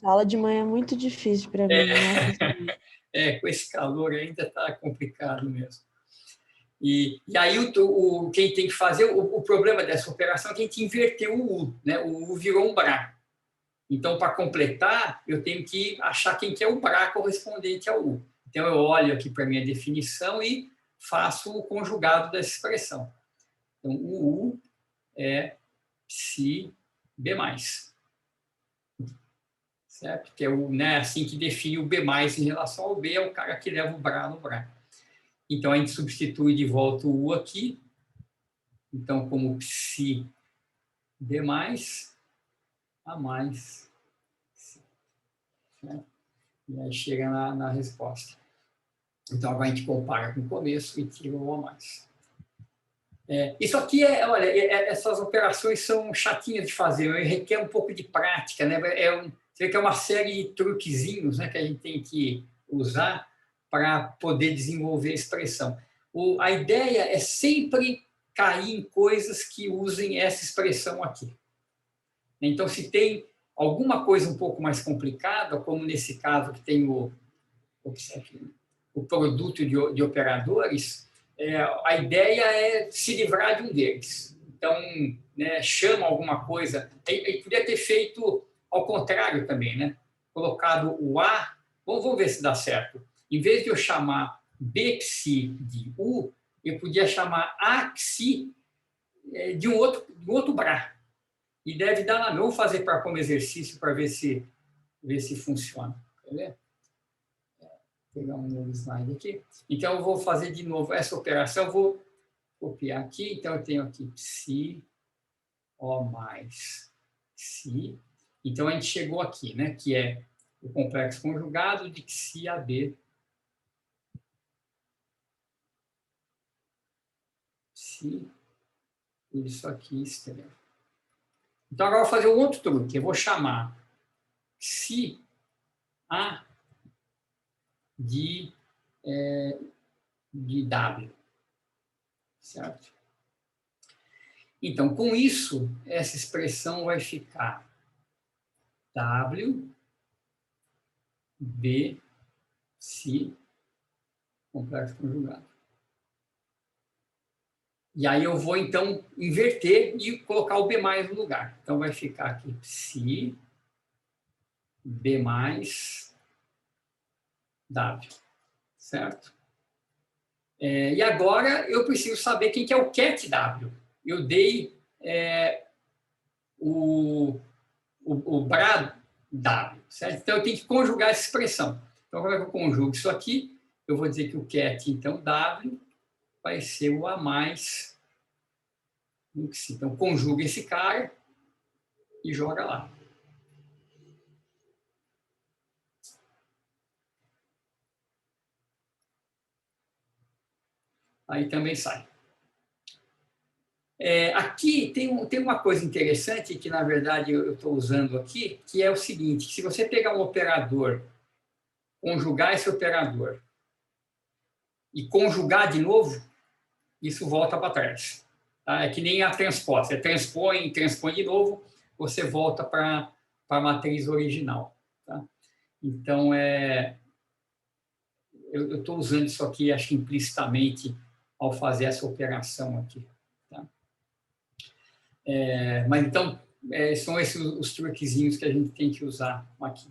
Aula de manhã é muito difícil para mim. Nossa, com esse calor ainda está complicado mesmo. E aí quem tem que fazer, o problema dessa operação é que a gente inverteu o U, né? O U virou um Bra. Então, para completar, eu tenho que achar quem que é o Bra correspondente ao U. Então, eu olho aqui para a minha definição e faço o conjugado dessa expressão. Então, o U é psi B mais. Certo? Que é assim que define o B mais em relação ao B, é o cara que leva o Bra no Bra. Então, a gente substitui de volta o U aqui. Então, como psi B mais, A mais, certo? E aí chega na resposta. Então, agora a gente compara com o começo e tira o A mais. Isso aqui olha, essas operações são chatinhas de fazer, requer um pouco de prática, né? Você vê que é uma série de truquezinhos, né, que a gente tem que usar para poder desenvolver a expressão. A ideia é sempre cair em coisas que usem essa expressão aqui. Então, se tem alguma coisa um pouco mais complicada, como nesse caso que tem o produto de operadores, a ideia é se livrar de um deles. Então, né, chama alguma coisa. Ele podia ter feito ao contrário também, né? Colocado o A, vamos ver se dá certo. Em vez de eu chamar B psi de U, eu podia chamar A psi de um outro Bra. E deve dar na... Eu vou fazer como exercício para ver se funciona. Quer ver? Vou pegar um novo slide aqui. Então, eu vou fazer de novo essa operação. Eu vou copiar aqui. Então, eu tenho aqui psi O mais psi. Então, a gente chegou aqui, né? Que é o complexo conjugado de psi AB. Psi. Isso aqui extremo. Então, agora eu vou fazer um outro truque. Eu vou chamar psi A de W. Certo? Então, com isso, essa expressão vai ficar W, B, psi, complexo conjugado. E aí eu vou, então, inverter e colocar o B mais no lugar. Então, vai ficar aqui psi, B mais, W. Certo? E agora eu preciso saber quem que é o ket W. Eu dei o Bra W. Certo? Então, eu tenho que conjugar essa expressão. Então, como é que eu conjugo isso aqui? Eu vou dizer que o ket, então, W, vai ser o A mais no psi. Então, conjuga esse cara e joga lá. Aí também sai. Aqui tem uma coisa interessante que, na verdade, eu estou usando aqui, que é o seguinte: se você pegar um operador, conjugar esse operador e conjugar de novo, isso volta para trás. Tá? É que nem a transpós. Você transpõe de novo, você volta para a matriz original. Tá? Então, eu estou usando isso aqui, acho que implicitamente, ao fazer essa operação aqui. Tá? Mas, então, são esses os truquezinhos que a gente tem que usar aqui.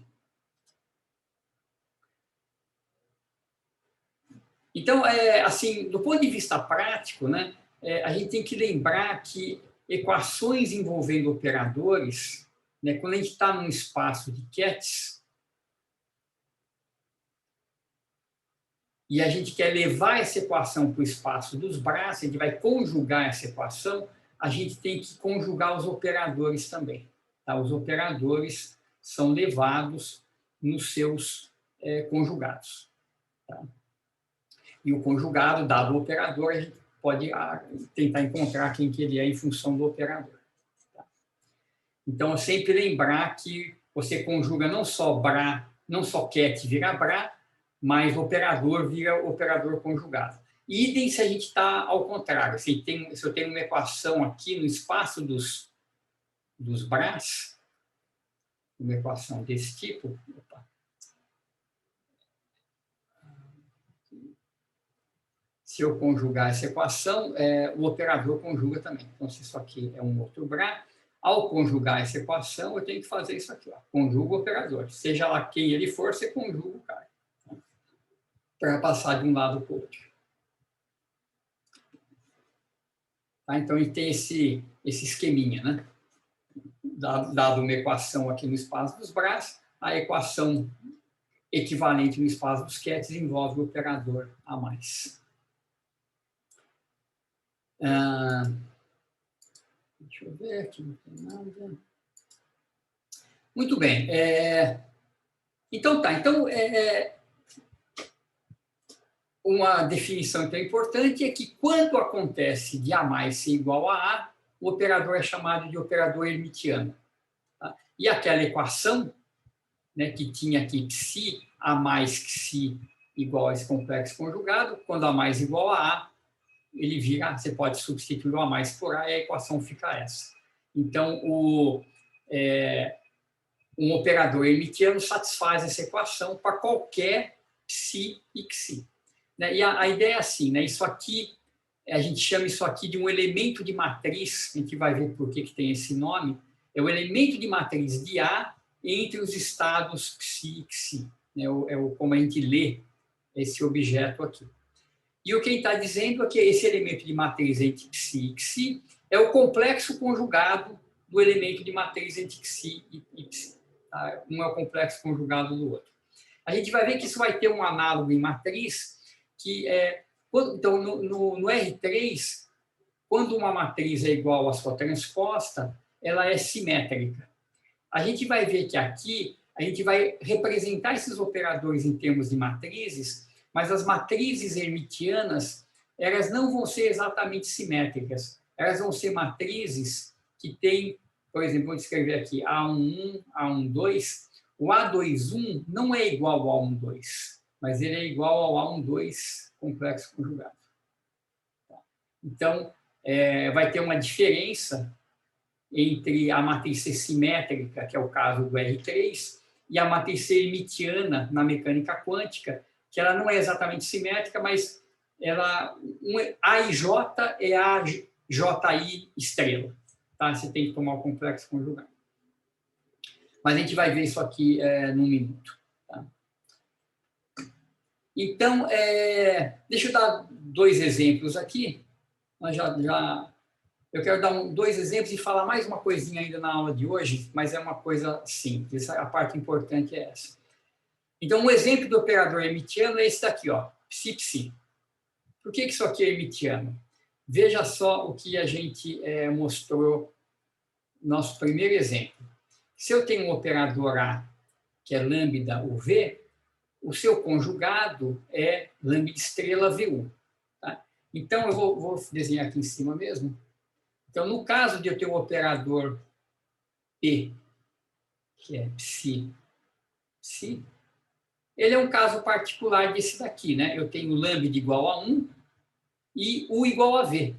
Então, assim, do ponto de vista prático, né, a gente tem que lembrar que equações envolvendo operadores, né, quando a gente está num espaço de kets, e a gente quer levar essa equação para o espaço dos braços, a gente vai conjugar essa equação, a gente tem que conjugar os operadores também. Tá? Os operadores são levados nos seus conjugados. Tá? E o conjugado, dado o operador, a gente pode tentar encontrar quem que ele é em função do operador. Tá? Então, sempre lembrar que você conjuga não só Bra, não só ket vira Bra, mas o operador vira operador conjugado. Idem se a gente está ao contrário. Se eu tenho uma equação aqui no espaço dos Bras, uma equação desse tipo, se eu conjugar essa equação, o operador conjuga também. Então, se isso aqui é um outro Bra, ao conjugar essa equação, eu tenho que fazer isso aqui. Ó, conjuga o operador. Seja lá quem ele for, você conjuga o cara. Para passar de um lado para o outro. Tá? Então, a gente tem esse esqueminha, né? Dado uma equação aqui no espaço dos Bras, a equação equivalente no espaço dos kets envolve o operador A mais. Deixa eu ver, aqui não tem nada. Muito bem. Então, tá. Então, uma definição então, importante é que quando acontece de A mais ser igual a A, o operador é chamado de operador hermitiano. Tá? E aquela equação, né, que tinha aqui psi, A mais psi igual a esse complexo conjugado, quando A mais igual a A, ele vira, você pode substituir o A mais por A e a equação fica essa. Então, um operador hermitiano satisfaz essa equação para qualquer psi e psi. E a ideia é assim, né? Isso aqui, a gente chama isso aqui de um elemento de matriz, a gente vai ver por que tem esse nome, é o elemento de matriz de A entre os estados psi e psi. Como a gente lê esse objeto aqui. E o que ele está dizendo é que esse elemento de matriz entre psi e psi, é o complexo conjugado do elemento de matriz entre xi e psi. Tá? Um é o complexo conjugado do outro. A gente vai ver que isso vai ter um análogo em matriz, que é... Então, no R3, quando uma matriz é igual à sua transposta, ela é simétrica. A gente vai ver que aqui a gente vai representar esses operadores em termos de matrizes, mas as matrizes hermitianas, elas não vão ser exatamente simétricas. Elas vão ser matrizes que têm, por exemplo, vou descrever aqui A11, A12. O A21 não é igual ao A12, mas ele é igual ao A12 complexo conjugado. Então, vai ter uma diferença entre a matriz ser simétrica, que é o caso do R3, e a matriz ser hermitiana na mecânica quântica, que ela não é exatamente simétrica, mas A e J é a JI estrela. Tá? Você tem que tomar o complexo conjugado. Mas a gente vai ver isso aqui num minuto. Tá? Então, deixa eu dar 2 exemplos aqui. Nós eu quero dar 2 exemplos e falar mais uma coisinha ainda na aula de hoje, mas é uma coisa simples, a parte importante é essa. Então, um exemplo do operador hermitiano é esse daqui, ó, psi-psi. Por que isso aqui é hermitiano? Veja só o que a gente mostrou no nosso primeiro exemplo. Se eu tenho um operador A, que é lambda UV, o seu conjugado é lambda estrela VU. Tá? Então, eu vou desenhar aqui em cima mesmo. Então, no caso de eu ter um operador P, que é psi, ele é um caso particular desse daqui, né? Eu tenho lambda igual a 1 e U igual a V.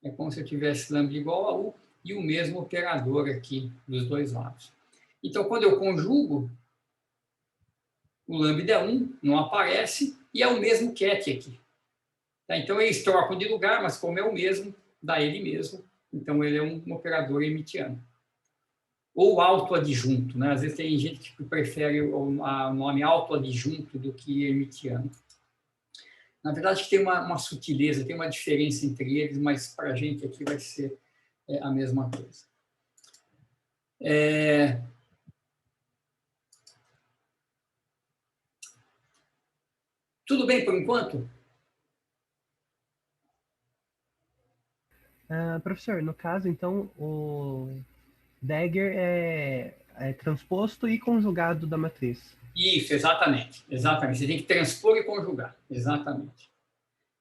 É como se eu tivesse lambda igual a U e o mesmo operador aqui dos 2 lados. Então, quando eu conjugo, o lambda 1 não aparece e é o mesmo ket aqui. Então, eles trocam de lugar, mas como é o mesmo, dá ele mesmo. Então, ele é um operador hermitiano. Ou autoadjunto, né? Às vezes tem gente que prefere o nome autoadjunto do que hermitiano. Na verdade, tem uma sutileza, tem uma diferença entre eles, mas para a gente aqui vai ser a mesma coisa. Tudo bem por enquanto? Professor, no caso, então, o dagger é transposto e conjugado da matriz. Isso, exatamente. Exatamente. Você tem que transpor e conjugar. Exatamente.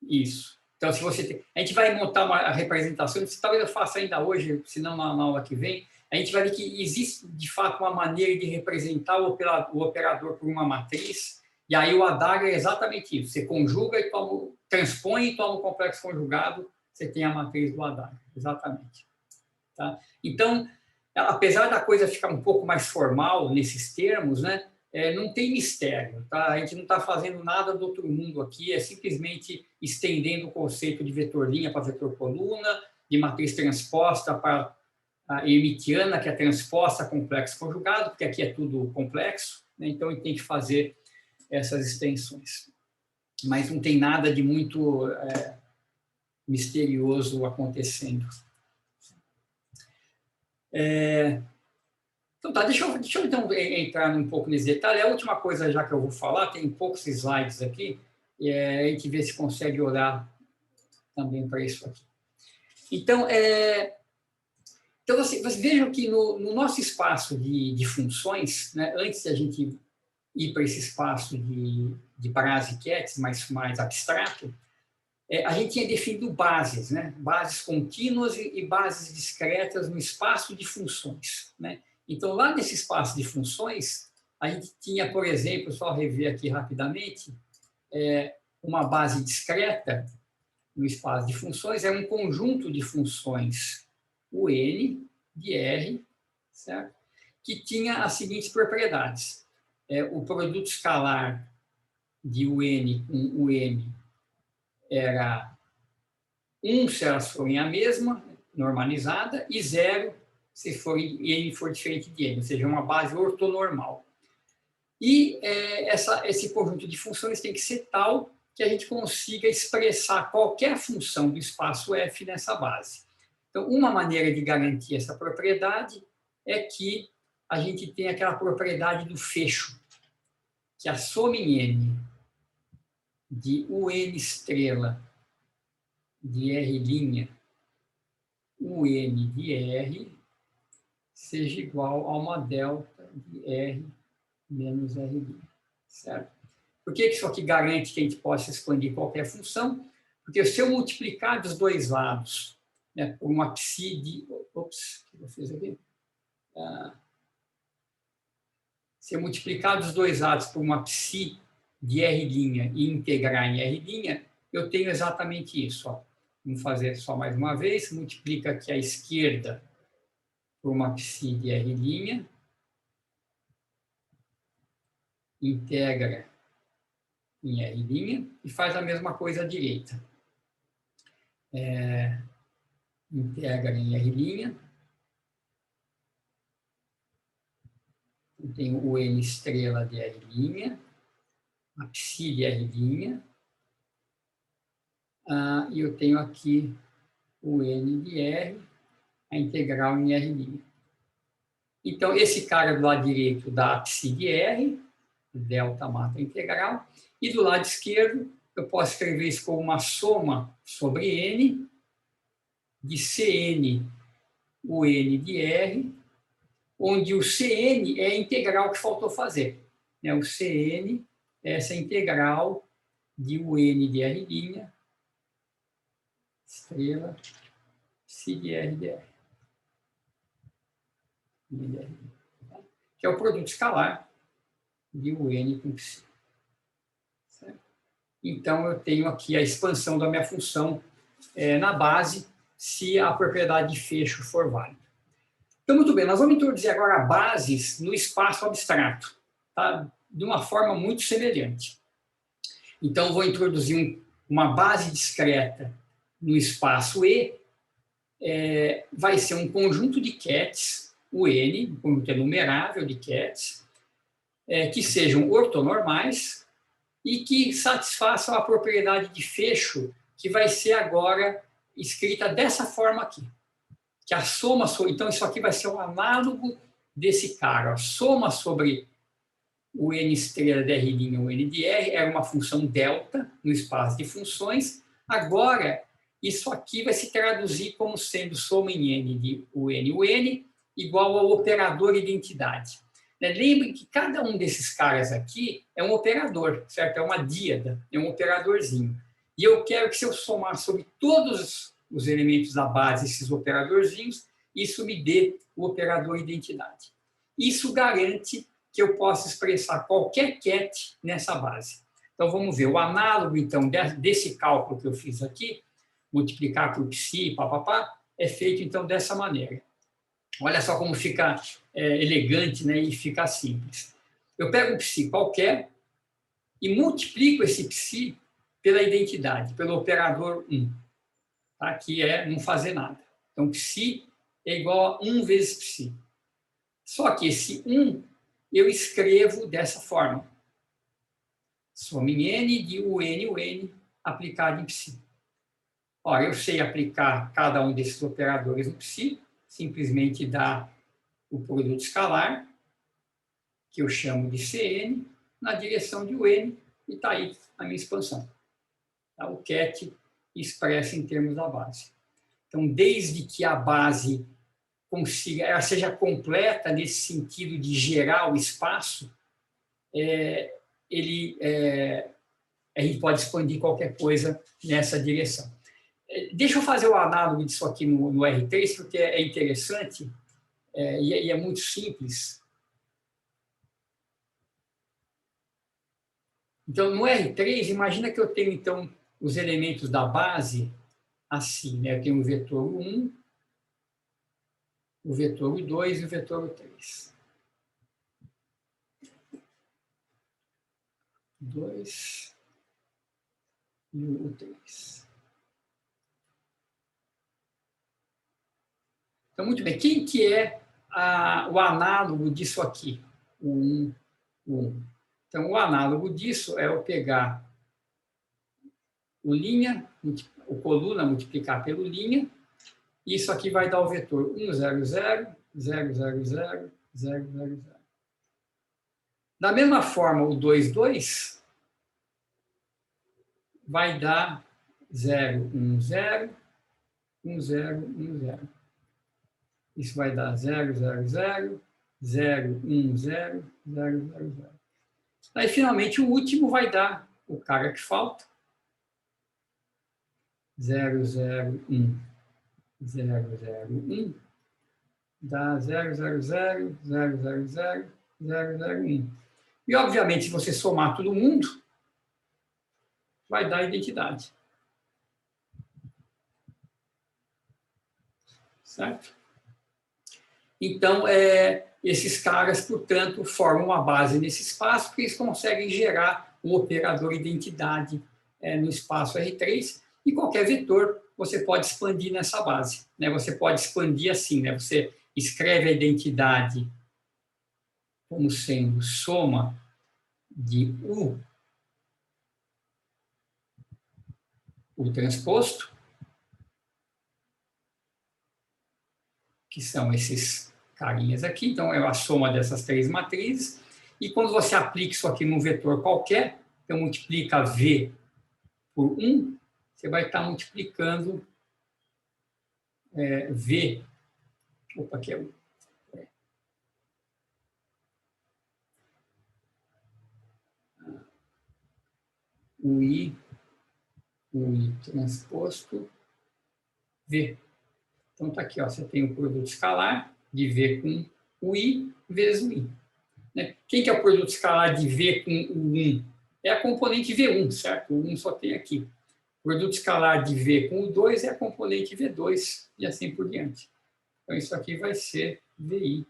Isso. Então, se você a gente vai montar uma representação, talvez eu faça ainda hoje, se não na aula que vem, a gente vai ver que existe, de fato, uma maneira de representar o operador por uma matriz, e aí o ADAG é exatamente isso. Você conjuga e transpõe e toma o complexo conjugado, você tem a matriz do ADAG. Exatamente. Tá? Então, apesar da coisa ficar um pouco mais formal nesses termos, né, não tem mistério. Tá? A gente não está fazendo nada do outro mundo aqui, é simplesmente estendendo o conceito de vetor-linha para vetor-coluna, de matriz transposta para a hermitiana, que é transposta a complexo conjugado, porque aqui é tudo complexo, né? Então a gente tem que fazer essas extensões. Mas não tem nada de muito misterioso acontecendo. Então tá, deixa eu então entrar um pouco nesse detalhe. A última coisa já que eu vou falar, tem poucos slides aqui, e a gente vê se consegue olhar também para isso aqui. Então, vocês vejam que no nosso espaço de funções, né, antes da gente ir para esse espaço de Parasiquetes mais abstrato, a gente tinha definido bases, né, bases contínuas e bases discretas no espaço de funções, né? Então, lá nesse espaço de funções, a gente tinha, por exemplo, só rever aqui rapidamente, uma base discreta no espaço de funções, é um conjunto de funções UN de R, certo? Que tinha as seguintes propriedades. O produto escalar de UN com UM era 1 se elas forem a mesma, normalizada, e 0 se N for diferente de N, ou seja, uma base ortonormal. E esse conjunto de funções tem que ser tal que que a gente consiga expressar qualquer função do espaço F nessa base. Então, uma maneira de garantir essa propriedade é que a gente tem aquela propriedade do fecho, que a soma em N de UN estrela de R', UN de R, seja igual a uma delta de R menos R', certo? Por que isso aqui garante que a gente possa expandir qualquer função? Porque se eu multiplicar dos dois lados, né, por uma psi de... Ops, o que eu fiz aqui? Se eu multiplicar dos dois lados por uma psi de R' e integrar em R', eu tenho exatamente isso. Ó. Vamos fazer só mais uma vez. Multiplica aqui à esquerda por uma psi de R', integra em R' e faz a mesma coisa à direita. Integra em R'. Eu tenho o N estrela de R', a psi de R', e eu tenho aqui o N de R, a integral em R'. Então, esse cara do lado direito dá a psi de R, delta mata a integral, e do lado esquerdo eu posso escrever isso como uma soma sobre N de Cn, o N de R, onde o Cn é a integral que faltou fazer. O Cn é essa integral de UN de R', estrela, psi de R de R. Que é o produto escalar de UN com psi. Certo? Então, eu tenho aqui a expansão da minha função na base, se a propriedade de fecho for válida. Então, muito bem, nós vamos introduzir agora bases no espaço abstrato, tá? De uma forma muito semelhante. Então, vou introduzir uma base discreta no espaço E, vai ser um conjunto de kets, o N, um conjunto enumerável de kets, que sejam ortonormais e que satisfaçam a propriedade de fecho, que vai ser agora escrita dessa forma aqui. Que a soma sobre... Então, isso aqui vai ser um análogo desse cara. A soma sobre o N estrela de R' ou N de R era uma função delta no espaço de funções. Agora, isso aqui vai se traduzir como sendo soma em N de UN igual ao operador identidade. Lembrem que cada um desses caras aqui é um operador, certo? É uma díada, é um operadorzinho. E eu quero que, se eu somar sobre todos os elementos da base, esses operadorzinhos, isso me dê o operador identidade. Isso garante que eu possa expressar qualquer ket nessa base. Então, vamos ver. O análogo, então, desse cálculo que eu fiz aqui, multiplicar por psi, papapá, é feito, então, dessa maneira. Olha só como fica elegante, né, e fica simples. Eu pego um psi qualquer e multiplico esse psi pela identidade, pelo operador 1, tá? Que é não fazer nada. Então, psi é igual a 1 vezes psi. Só que esse 1 eu escrevo dessa forma. Soma em N de UN aplicado em psi. Ora, eu sei aplicar cada um desses operadores no psi, simplesmente dá o produto escalar, que eu chamo de Cn, na direção de UN, e está aí a minha expansão. Tá? O ket expressa em termos da base. Então, desde que a base consiga, ela seja completa nesse sentido de gerar o espaço, a gente pode expandir qualquer coisa nessa direção. Deixa eu fazer o análogo disso aqui no R3, porque é interessante e é muito simples. Então, no R3, imagina que eu tenho, então, os elementos da base assim, né? Eu tenho o vetor 1, o vetor 2 e o vetor 3. 2 e o 3. Então, muito bem. Quem que é o análogo disso aqui? O 1, o 1. Então, o análogo disso é eu pegar o linha, o coluna multiplicar pelo linha, e isso aqui vai dar o vetor 1, 0, 0, 0, 0, 0, 0, 0, 0. Da mesma forma, o 2, 2 vai dar 0, 1, 0, 1, 0, 1, 0. Isso vai dar 0, 0, 0, 0, 1, 0, 0, 0, 0. Aí, finalmente, o último vai dar o cara que falta. 0, 0, 1, 0, 0, 1. Dá 0, 0, 0, 0, 0, 0, 0, 0, 1. E, obviamente, se você somar todo mundo, vai dar a identidade. Certo? Então, esses caras, portanto, formam uma base nesse espaço, porque eles conseguem gerar um operador identidade no espaço R3, e qualquer vetor você pode expandir nessa base. Né? Você pode expandir assim, né? Você escreve a identidade como sendo soma de o transposto, que são esses carinhas aqui. Então, é a soma dessas três matrizes. E quando você aplica isso aqui num vetor qualquer, então multiplica V por 1, você vai estar multiplicando V. Opa, aqui é o. O I transposto V. Então, está aqui, ó, você tem o produto escalar de V com o I vezes o I. Né? Quem que é o produto escalar de V com o 1? É a componente V1, certo? O 1 só tem aqui. O produto escalar de V com o 2 é a componente V2, e assim por diante. Então, isso aqui vai ser VI.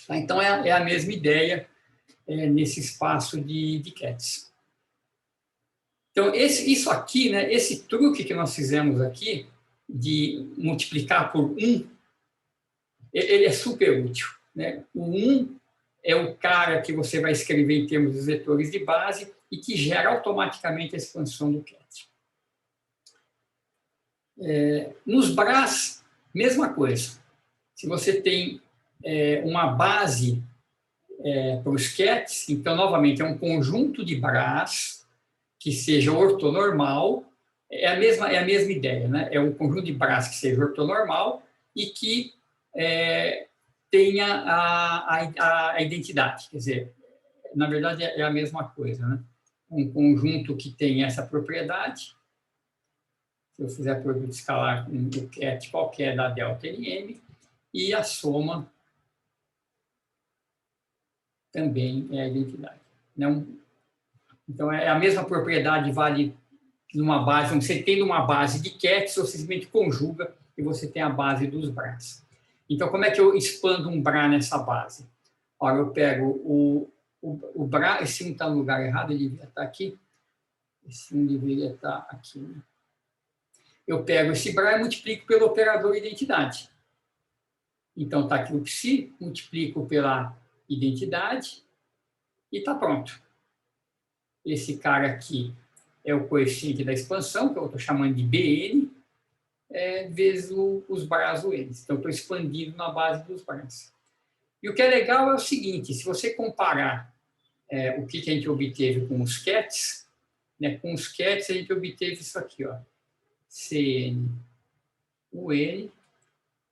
Tá? Então, é a mesma ideia nesse espaço de Ketts. Então, isso aqui, né, esse truque que nós fizemos aqui, de multiplicar por 1, ele é super útil. Né? O 1 é o cara que você vai escrever em termos dos vetores de base e que gera automaticamente a expansão do Ket. Nos BRAS, mesma coisa. Se você tem uma base para os Kets, então, novamente, é um conjunto de BRAS que seja ortonormal, é a mesma ideia, né? É um conjunto de BRAS que seja ortonormal e que tenha a identidade, quer dizer, na verdade é a mesma coisa, né? Um conjunto que tem essa propriedade, se eu fizer produto escalar com o Ket qualquer da delta NM, e a soma também é a identidade. Não, então, é a mesma propriedade vale numa base, você tem uma base de Kets, você simplesmente conjuga e você tem a base dos BRAs. Então, como é que eu expando um BRA nessa base? Ora, eu pego o BRA, esse 1 está no lugar errado, ele devia estar aqui. Esse 1 deveria estar aqui. Né? Eu pego esse BRA e multiplico pelo operador identidade. Então, está aqui o psi, multiplico pela identidade e está pronto. Esse cara aqui é o coeficiente da expansão, que eu estou chamando de BN, vezes os BRAs UN. Então, estou expandindo na base dos BRAs. E o que é legal é o seguinte, se você comparar o que a gente obteve com os Kets, né, com os Kets a gente obteve isso aqui, ó, CN, UN,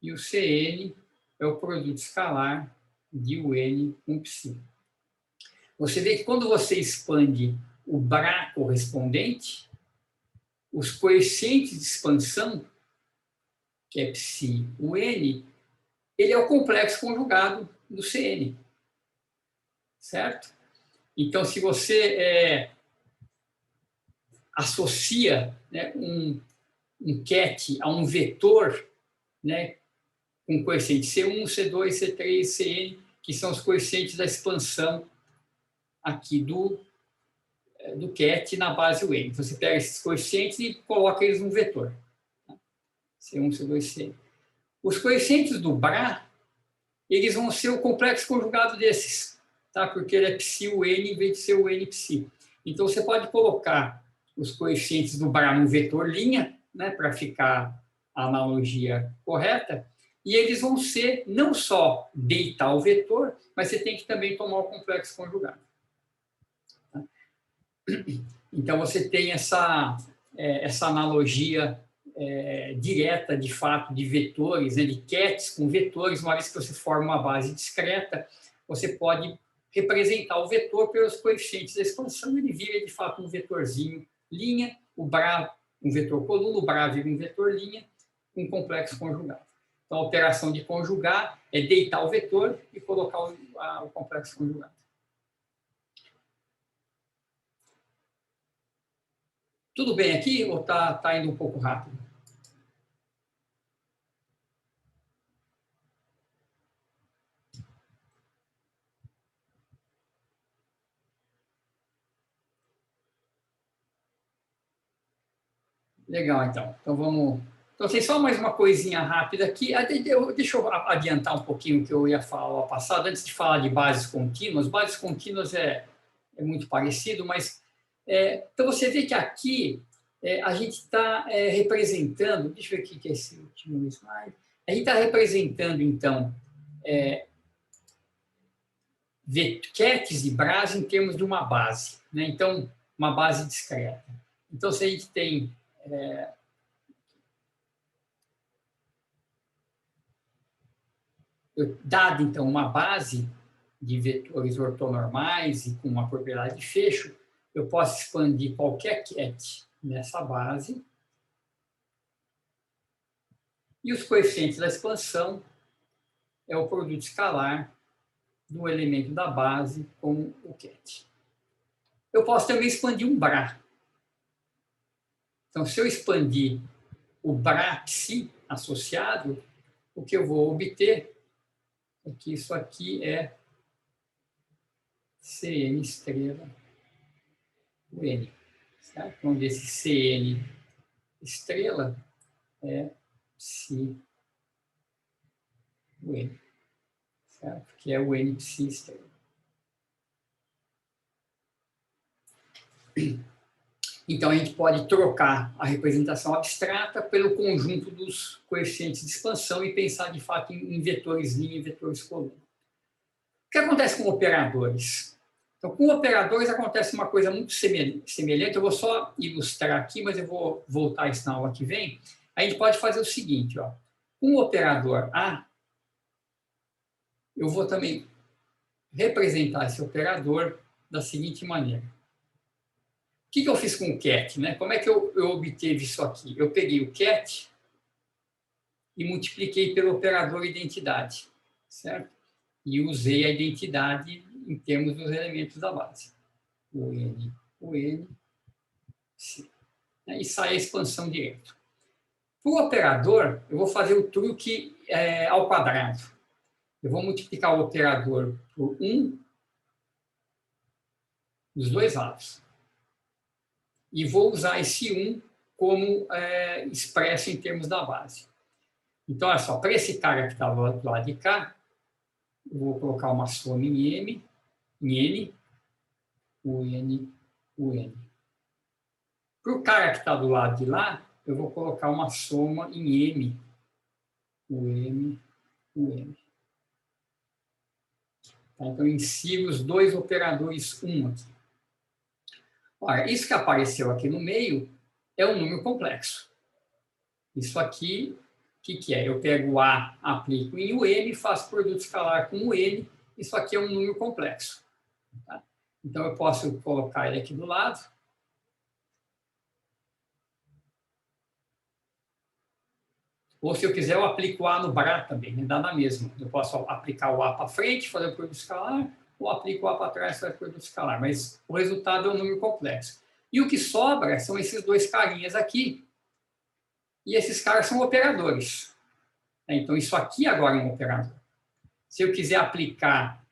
e o CN é o produto escalar de UN com psi. Você vê que quando você expande o BRA correspondente, os coeficientes de expansão, que é psi, o N, ele é o complexo conjugado do CN. Certo? Então, se você associa, né, um Ket a um vetor, né, com coeficiente C1, C2, C3, Cn, que são os coeficientes da expansão aqui do Ket na base UN. Você pega esses coeficientes e coloca eles num vetor. C1, C2, Cn. Os coeficientes do BRA, eles vão ser o complexo conjugado desses, tá? Porque ele é psi UN em vez de ser o N psi. Então, você pode colocar os coeficientes do Bra no vetor linha, né, para ficar a analogia correta, e eles vão ser não só deitar o vetor, mas você tem que também tomar o complexo conjugado. Então, você tem essa analogia direta, de fato, de vetores, né, de quetes com vetores. Uma vez que você forma uma base discreta, você pode representar o vetor pelos coeficientes da expansão, ele vira, de fato, um vetorzinho linha, o Bra um vetor coluna, o Bra vira um vetor linha, com complexo conjugado. Então, a operação de conjugar é deitar o vetor e colocar o complexo conjugado. Tudo bem aqui ou tá indo um pouco rápido? Legal, então. Então, vamos... Então, tem só mais uma coisinha rápida aqui. Deixa eu adiantar um pouquinho o que eu ia falar lá passado, antes de falar de bases contínuas. Bases contínuas é muito parecido, mas... então, você vê que aqui a gente está representando... Deixa eu ver o que é esse último slide. A gente está representando, então, quetes e Bras em termos de uma base, né? Então, uma base discreta. Então, se a gente tem... dado, então, uma base de vetores ortonormais e com uma propriedade de fecho, eu posso expandir qualquer ket nessa base. E os coeficientes da expansão é o produto escalar do elemento da base com o ket. Eu posso também expandir um Bra. Então, se eu expandir o Bra psi associado, o que eu vou obter é que isso aqui é Cn estrela o N. Certo? Onde esse Cn estrela é psi o N. Certo? Que é o N psi estrela. Então, a gente pode trocar a representação abstrata pelo conjunto dos coeficientes de expansão e pensar, de fato, em vetores linha e vetores coluna. O que acontece com operadores? Então, com operadores acontece uma coisa muito semelhante. Eu vou só ilustrar aqui, mas eu vou voltar a isso na aula que vem. A gente pode fazer o seguinte, ó. Com o operador A, eu vou também representar esse operador da seguinte maneira. O que eu fiz com o ket? Né? Como é que eu obtive isso aqui? Eu peguei o ket e multipliquei pelo operador identidade, certo? E usei a identidade em termos dos elementos da base. O N, C. E sai a expansão direto. Para o operador, eu vou fazer o truque ao quadrado. Eu vou multiplicar o operador por 1 dos dois lados. E vou usar esse 1 como expresso em termos da base. Então, olha só, para esse cara que estava do lado de cá, eu vou colocar uma soma em N, o N. Para o cara que está do lado de lá, eu vou colocar uma soma em M, o N. Tá? Então, eu insiro os dois operadores 1 aqui. Olha, isso que apareceu aqui no meio é um número complexo. Isso aqui, o que é? Eu pego o A, aplico em o N, faço produto escalar com o N. Isso aqui é um número complexo. Tá? Então, eu posso colocar ele aqui do lado. Ou, se eu quiser, eu aplico o A no Bra também, né? Dá na mesma. Eu posso aplicar o A para frente, fazer o produto escalar, ou aplico o A para trás, fazer o produto escalar. Mas o resultado é um número complexo. E o que sobra são esses dois carinhas aqui. E esses caras são operadores. Então, isso aqui agora é um operador. Se eu quiser aplicar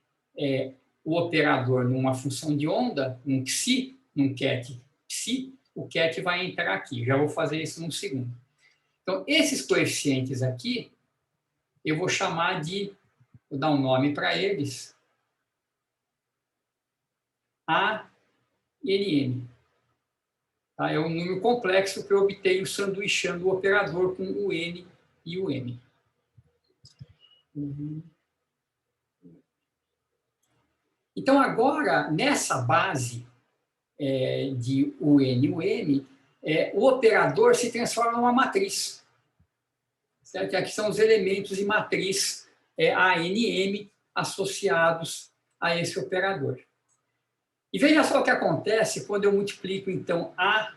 o operador numa função de onda, num psi, num ket psi, o ket vai entrar aqui. Já vou fazer isso num segundo. Então, esses coeficientes aqui, eu vou chamar de, vou dar um nome para eles, A NM. Tá? É um número complexo que eu obtenho sanduichando o operador com o N e o M. Então, agora, nessa base de o N e o M, o operador se transforma numa matriz. Certo? Aqui são os elementos de matriz ANM associados a esse operador. E veja só o que acontece quando eu multiplico, então, A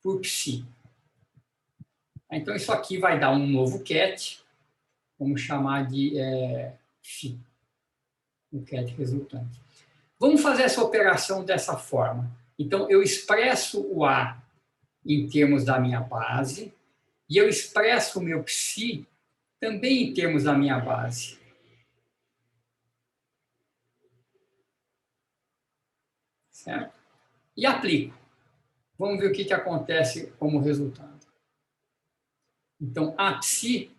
por Psi. Então, isso aqui vai dar um novo ket, vamos chamar de Φ, o ket resultante. Vamos fazer essa operação dessa forma. Então, eu expresso o A em termos da minha base e eu expresso o meu Psi também em termos da minha base. Certo? E aplico. Vamos ver o que acontece como resultado. Então, a Psi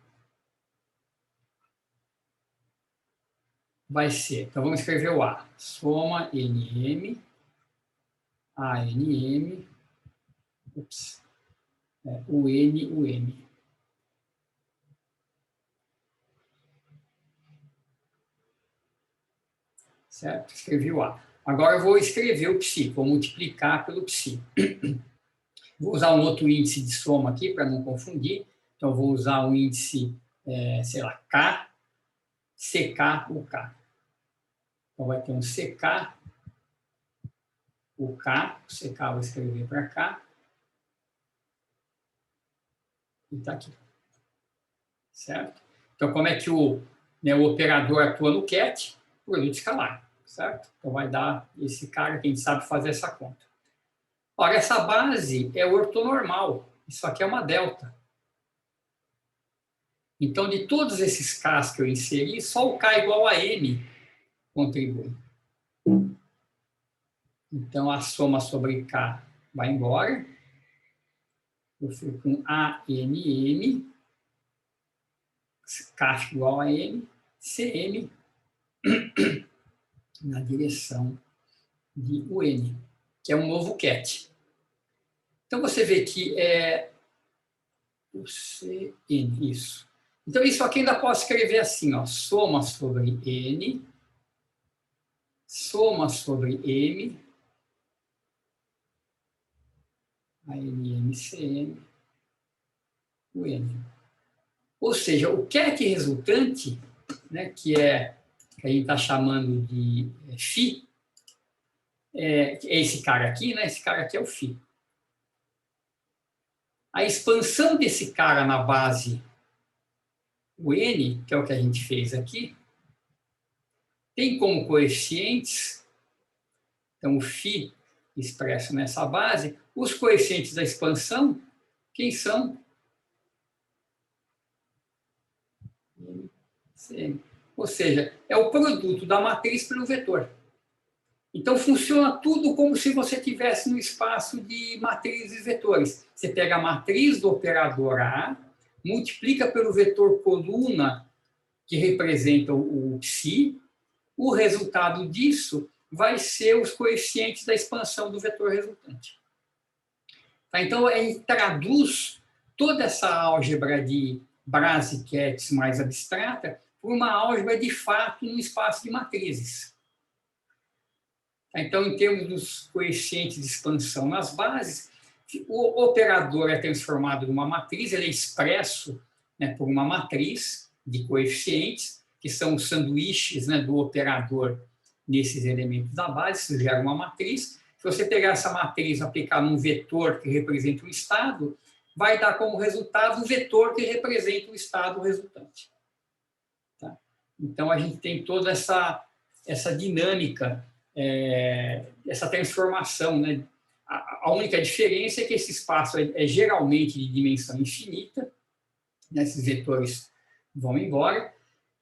vai ser... Então, vamos escrever o A. Soma NM, ANM, o N, o M. Certo? Escrevi o A. Agora eu vou escrever o Psi, vou multiplicar pelo Psi. Vou usar um outro índice de soma aqui para não confundir. Então, vou usar um índice, sei lá, K, CK, o K. Então, vai ter um CK, o K, o CK vou escrever para cá. E está aqui. Certo? Então, como é que o operador atua no ket? Produto escalar. Certo? Então, vai dar esse cara que a gente sabe fazer essa conta. Ora, essa base é o ortonormal. Isso aqui é uma delta. Então, de todos esses Ks que eu inseri, só o K igual a N contribui. Então, a soma sobre K vai embora. Eu fico com ANM, K igual a N, CM, na direção de UN, que é um novo ket. Então, você vê que é o CN, isso. Então, isso aqui ainda posso escrever assim, ó, soma sobre N, soma sobre M, ANM, CM, o N. Ou seja, o ket resultante, né, que a gente está chamando de Φ, é esse cara aqui, né? Esse cara aqui é o Φ. A expansão desse cara na base, o N, que é o que a gente fez aqui, tem como coeficientes, então o Φ expresso nessa base, os coeficientes da expansão, quem são? Ou seja, é o produto da matriz pelo vetor. Então, funciona tudo como se você estivesse no espaço de matrizes vetores. Você pega a matriz do operador A, multiplica pelo vetor coluna, que representa o Psi, o resultado disso vai ser os coeficientes da expansão do vetor resultante. Tá? Então, a gente traduz toda essa álgebra de Brasi-Ketz mais abstrata por uma álgebra de fato no espaço de matrizes. Então, em termos dos coeficientes de expansão nas bases, o operador é transformado numa matriz, ele é expresso, né, por uma matriz de coeficientes, que são os sanduíches, né, do operador nesses elementos da base, isso gera uma matriz. Se você pegar essa matriz e aplicar num vetor que representa o estado, vai dar como resultado o vetor que representa o estado resultante. Tá? Então, a gente tem toda essa dinâmica, essa transformação, né? A única diferença é que esse espaço é geralmente de dimensão infinita, né? Esses vetores vão embora,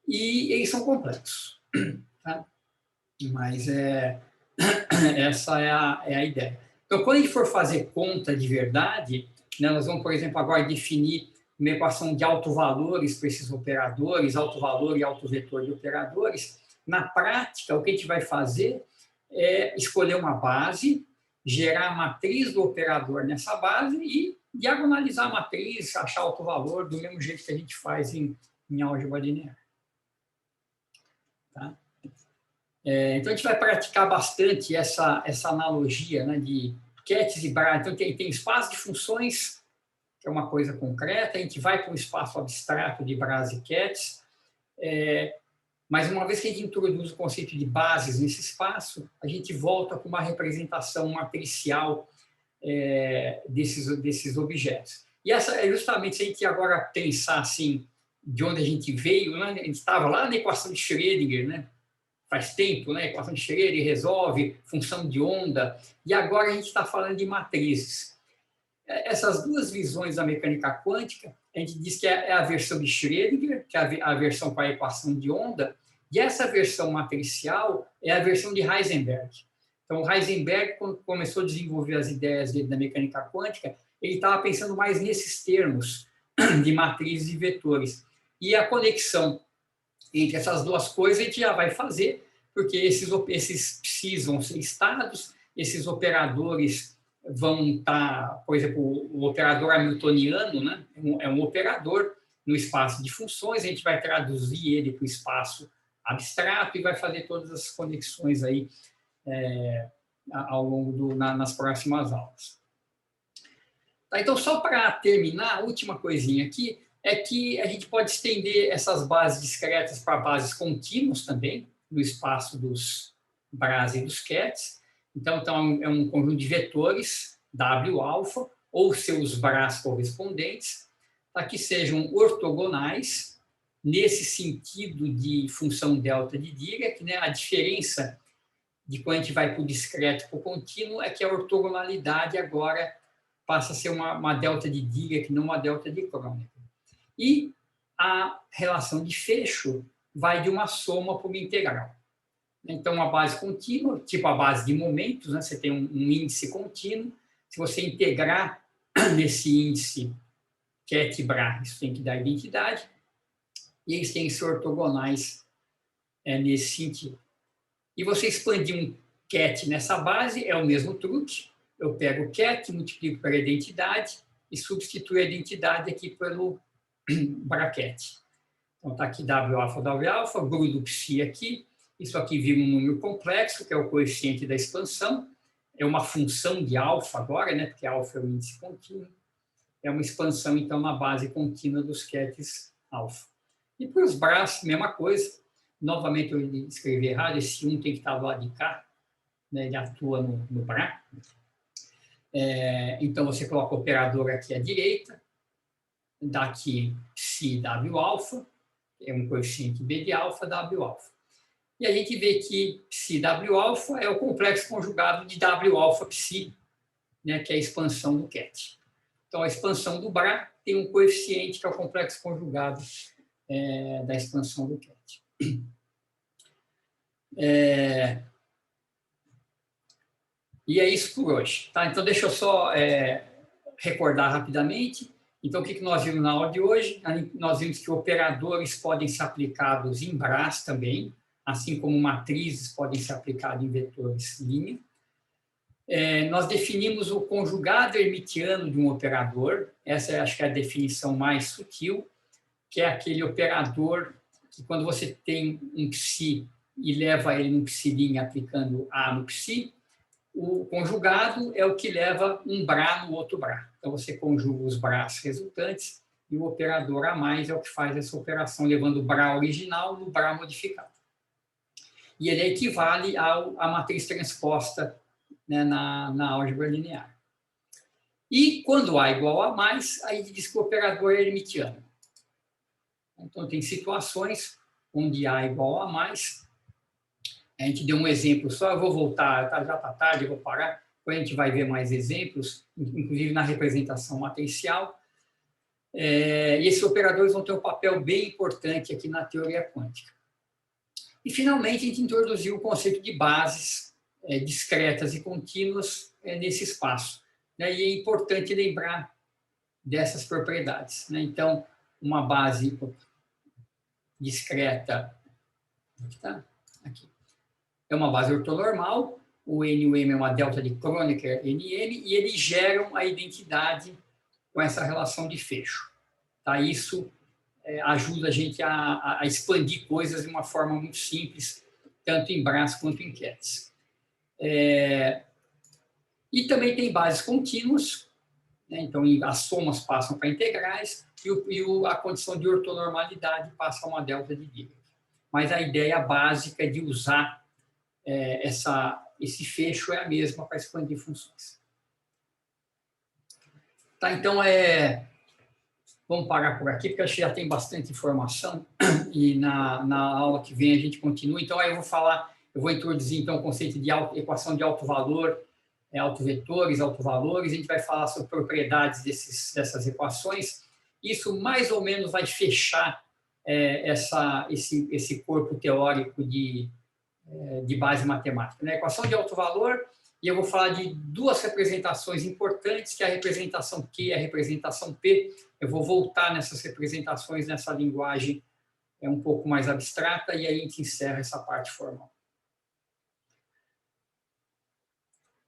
e eles são complexos. Tá? Mas essa é a ideia. Então, quando a gente for fazer conta de verdade, né, nós vamos, por exemplo, agora definir uma equação de autovalores para esses operadores, autovalor e autovetor de operadores. Na prática, o que a gente vai fazer é escolher uma base, gerar a matriz do operador nessa base e diagonalizar a matriz, achar autovalor, do mesmo jeito que a gente faz em álgebra linear. Tá? Então, a gente vai praticar bastante essa analogia, né, de Ketts e Bra. Então, tem espaço de funções, que é uma coisa concreta, a gente vai para um espaço abstrato de Bras e Ketts, mas uma vez que a gente introduz o conceito de bases nesse espaço, a gente volta com uma representação matricial desses objetos. E essa é justamente, se a gente agora pensar assim, de onde a gente veio, né? A gente estava lá na equação de Schrödinger, né? Faz tempo, né? Equação de Schrödinger resolve função de onda, e agora a gente está falando de matrizes. Essas duas visões da mecânica quântica, a gente diz que é a versão de Schrödinger, que é a versão para a equação de onda, e essa versão matricial é a versão de Heisenberg. Então, Heisenberg, quando começou a desenvolver as ideias dele da mecânica quântica, ele estava pensando mais nesses termos de matrizes e vetores. E a conexão entre essas duas coisas a gente já vai fazer, porque esses psis vão ser estados, esses operadores vão estar, por exemplo, o operador hamiltoniano, né? É um operador no espaço de funções, a gente vai traduzir ele para o espaço abstrato e vai fazer todas as conexões aí ao longo nas próximas aulas. Tá, então, só para terminar, a última coisinha aqui é que a gente pode estender essas bases discretas para bases contínuas também, no espaço dos Bras e dos Ketts. Então, é um conjunto de vetores, W-alfa, ou seus Bras correspondentes, tá, que sejam ortogonais, nesse sentido de função delta de Dirac, né? A diferença de quando a gente vai para o discreto para o contínuo é que a ortogonalidade agora passa a ser uma delta de Dirac, não uma delta de Kronecker. E a relação de fecho vai de uma soma para uma integral. Então, uma base contínua, tipo a base de momentos, né? Você tem um índice contínuo, se você integrar nesse índice Ket e Bra, isso tem que dar identidade, e eles têm que ser ortogonais nesse sentido. E você expandir um Ket nessa base é o mesmo truque. Eu pego o Ket, multiplico pela identidade e substituo a identidade aqui pelo braquete. Então, está aqui W-alfa, grudo psi aqui. Isso aqui vira um número complexo, que é o coeficiente da expansão. É uma função de alfa agora, né? Porque alfa é o índice contínuo. É uma expansão, então, na base contínua dos Kets alfa. E para os Bras, mesma coisa. Novamente, eu escrevi errado. Esse 1 tem que estar do lado de cá. Né? Ele atua no Bra. Então, você coloca o operador aqui à direita. Dá aqui psi W-alfa. É um coeficiente B de alfa, W-alfa. E a gente vê que psi W-alfa é o complexo conjugado de W-alfa psi, né, que é a expansão do Ket. Então, a expansão do Bra tem um coeficiente que é o complexo conjugado da expansão do Ket. E é isso por hoje. Tá? Então, deixa eu só recordar rapidamente. Então, o que nós vimos na aula de hoje? Nós vimos que operadores podem ser aplicados em Bras também, assim como matrizes podem ser aplicadas em vetores linha. Nós definimos o conjugado hermitiano de um operador. Essa acho que é a definição mais sutil, que é aquele operador que, quando você tem um psi e leva ele num psi' aplicando A no psi, o conjugado é o que leva um Bra no outro Bra. Então, você conjuga os Bras resultantes e o operador a mais é o que faz essa operação, levando o Bra original no Bra modificado. E ele equivale à matriz transposta, né, na álgebra linear. E quando A igual a mais, aí diz que o operador é hermitiano. Então, tem situações onde A igual a mais. A gente deu um exemplo só, eu vou voltar, já está tarde, eu vou parar, depois a gente vai ver mais exemplos, inclusive na representação matricial. E esses operadores vão ter um papel bem importante aqui na teoria quântica. E, finalmente, a gente introduziu o conceito de bases discretas e contínuas nesse espaço. Né? E é importante lembrar dessas propriedades. Né? Então, uma base discreta... Aqui está? Aqui. é uma base ortonormal, o N e o M é uma delta de Kronecker NM, e eles geram a identidade com essa relação de fecho. Tá? Isso ajuda a gente a expandir coisas de uma forma muito simples, tanto em Brás quanto em CATs. E também tem bases contínuas, né? Então as somas passam para integrais e a condição de ortonormalidade passa a uma delta de Dirac. Mas a ideia básica de usar esse fecho é a mesma para expandir funções. Tá, então, vamos parar por aqui, porque acho que já tem bastante informação e na aula que vem a gente continua. Então, aí eu vou introduzir então, o conceito de equação de alto valor, autovetores, autovalores, a gente vai falar sobre propriedades dessas equações. Isso mais ou menos vai fechar esse corpo teórico de base matemática. Né? Equação de alto valor, e eu vou falar de duas representações importantes, que é a representação Q e a representação P. Eu vou voltar nessas representações, nessa linguagem um pouco mais abstrata, e aí a gente encerra essa parte formal.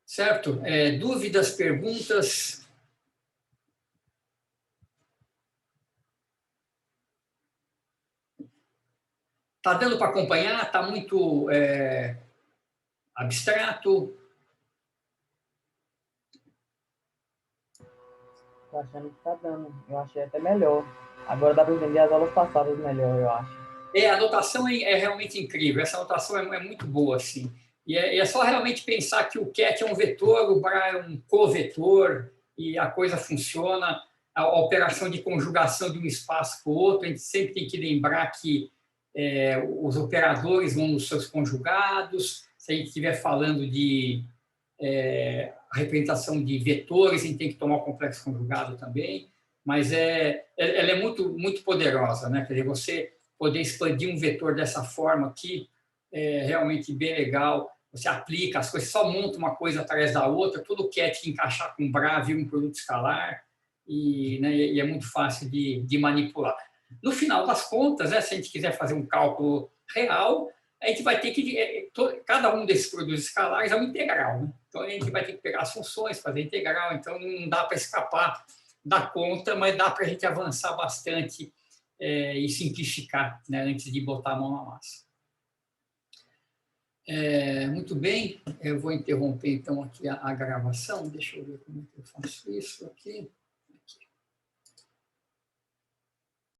Certo? Dúvidas, perguntas? Está dando para acompanhar? Está muito abstrato? Estou achando que está dando. Eu achei até melhor. Agora dá para entender as aulas passadas melhor, eu acho. A anotação é realmente incrível. Essa anotação é muito boa, assim. E é só realmente pensar que o ket é um vetor, o bra é um covetor, e a coisa funciona. A operação de conjugação de um espaço com o outro, a gente sempre tem que lembrar que os operadores vão nos seus conjugados. Se a gente estiver falando de representação de vetores, a gente tem que tomar o complexo conjugado também. Mas ela é muito, muito poderosa, né? Quer dizer, você poder expandir um vetor dessa forma aqui é realmente bem legal. Você aplica, as coisas só montam uma coisa atrás da outra, todo o ket que encaixar com bra vira um produto escalar, e é muito fácil de manipular. No final das contas, né, se a gente quiser fazer um cálculo real, a gente vai ter que... cada um desses produtos escalares é uma integral. Né? Então, a gente vai ter que pegar as funções, fazer integral, então não dá para escapar da conta, mas dá para a gente avançar bastante e simplificar, né, antes de botar a mão na massa. Muito bem, eu vou interromper então aqui a gravação, deixa eu ver como é que eu faço isso aqui.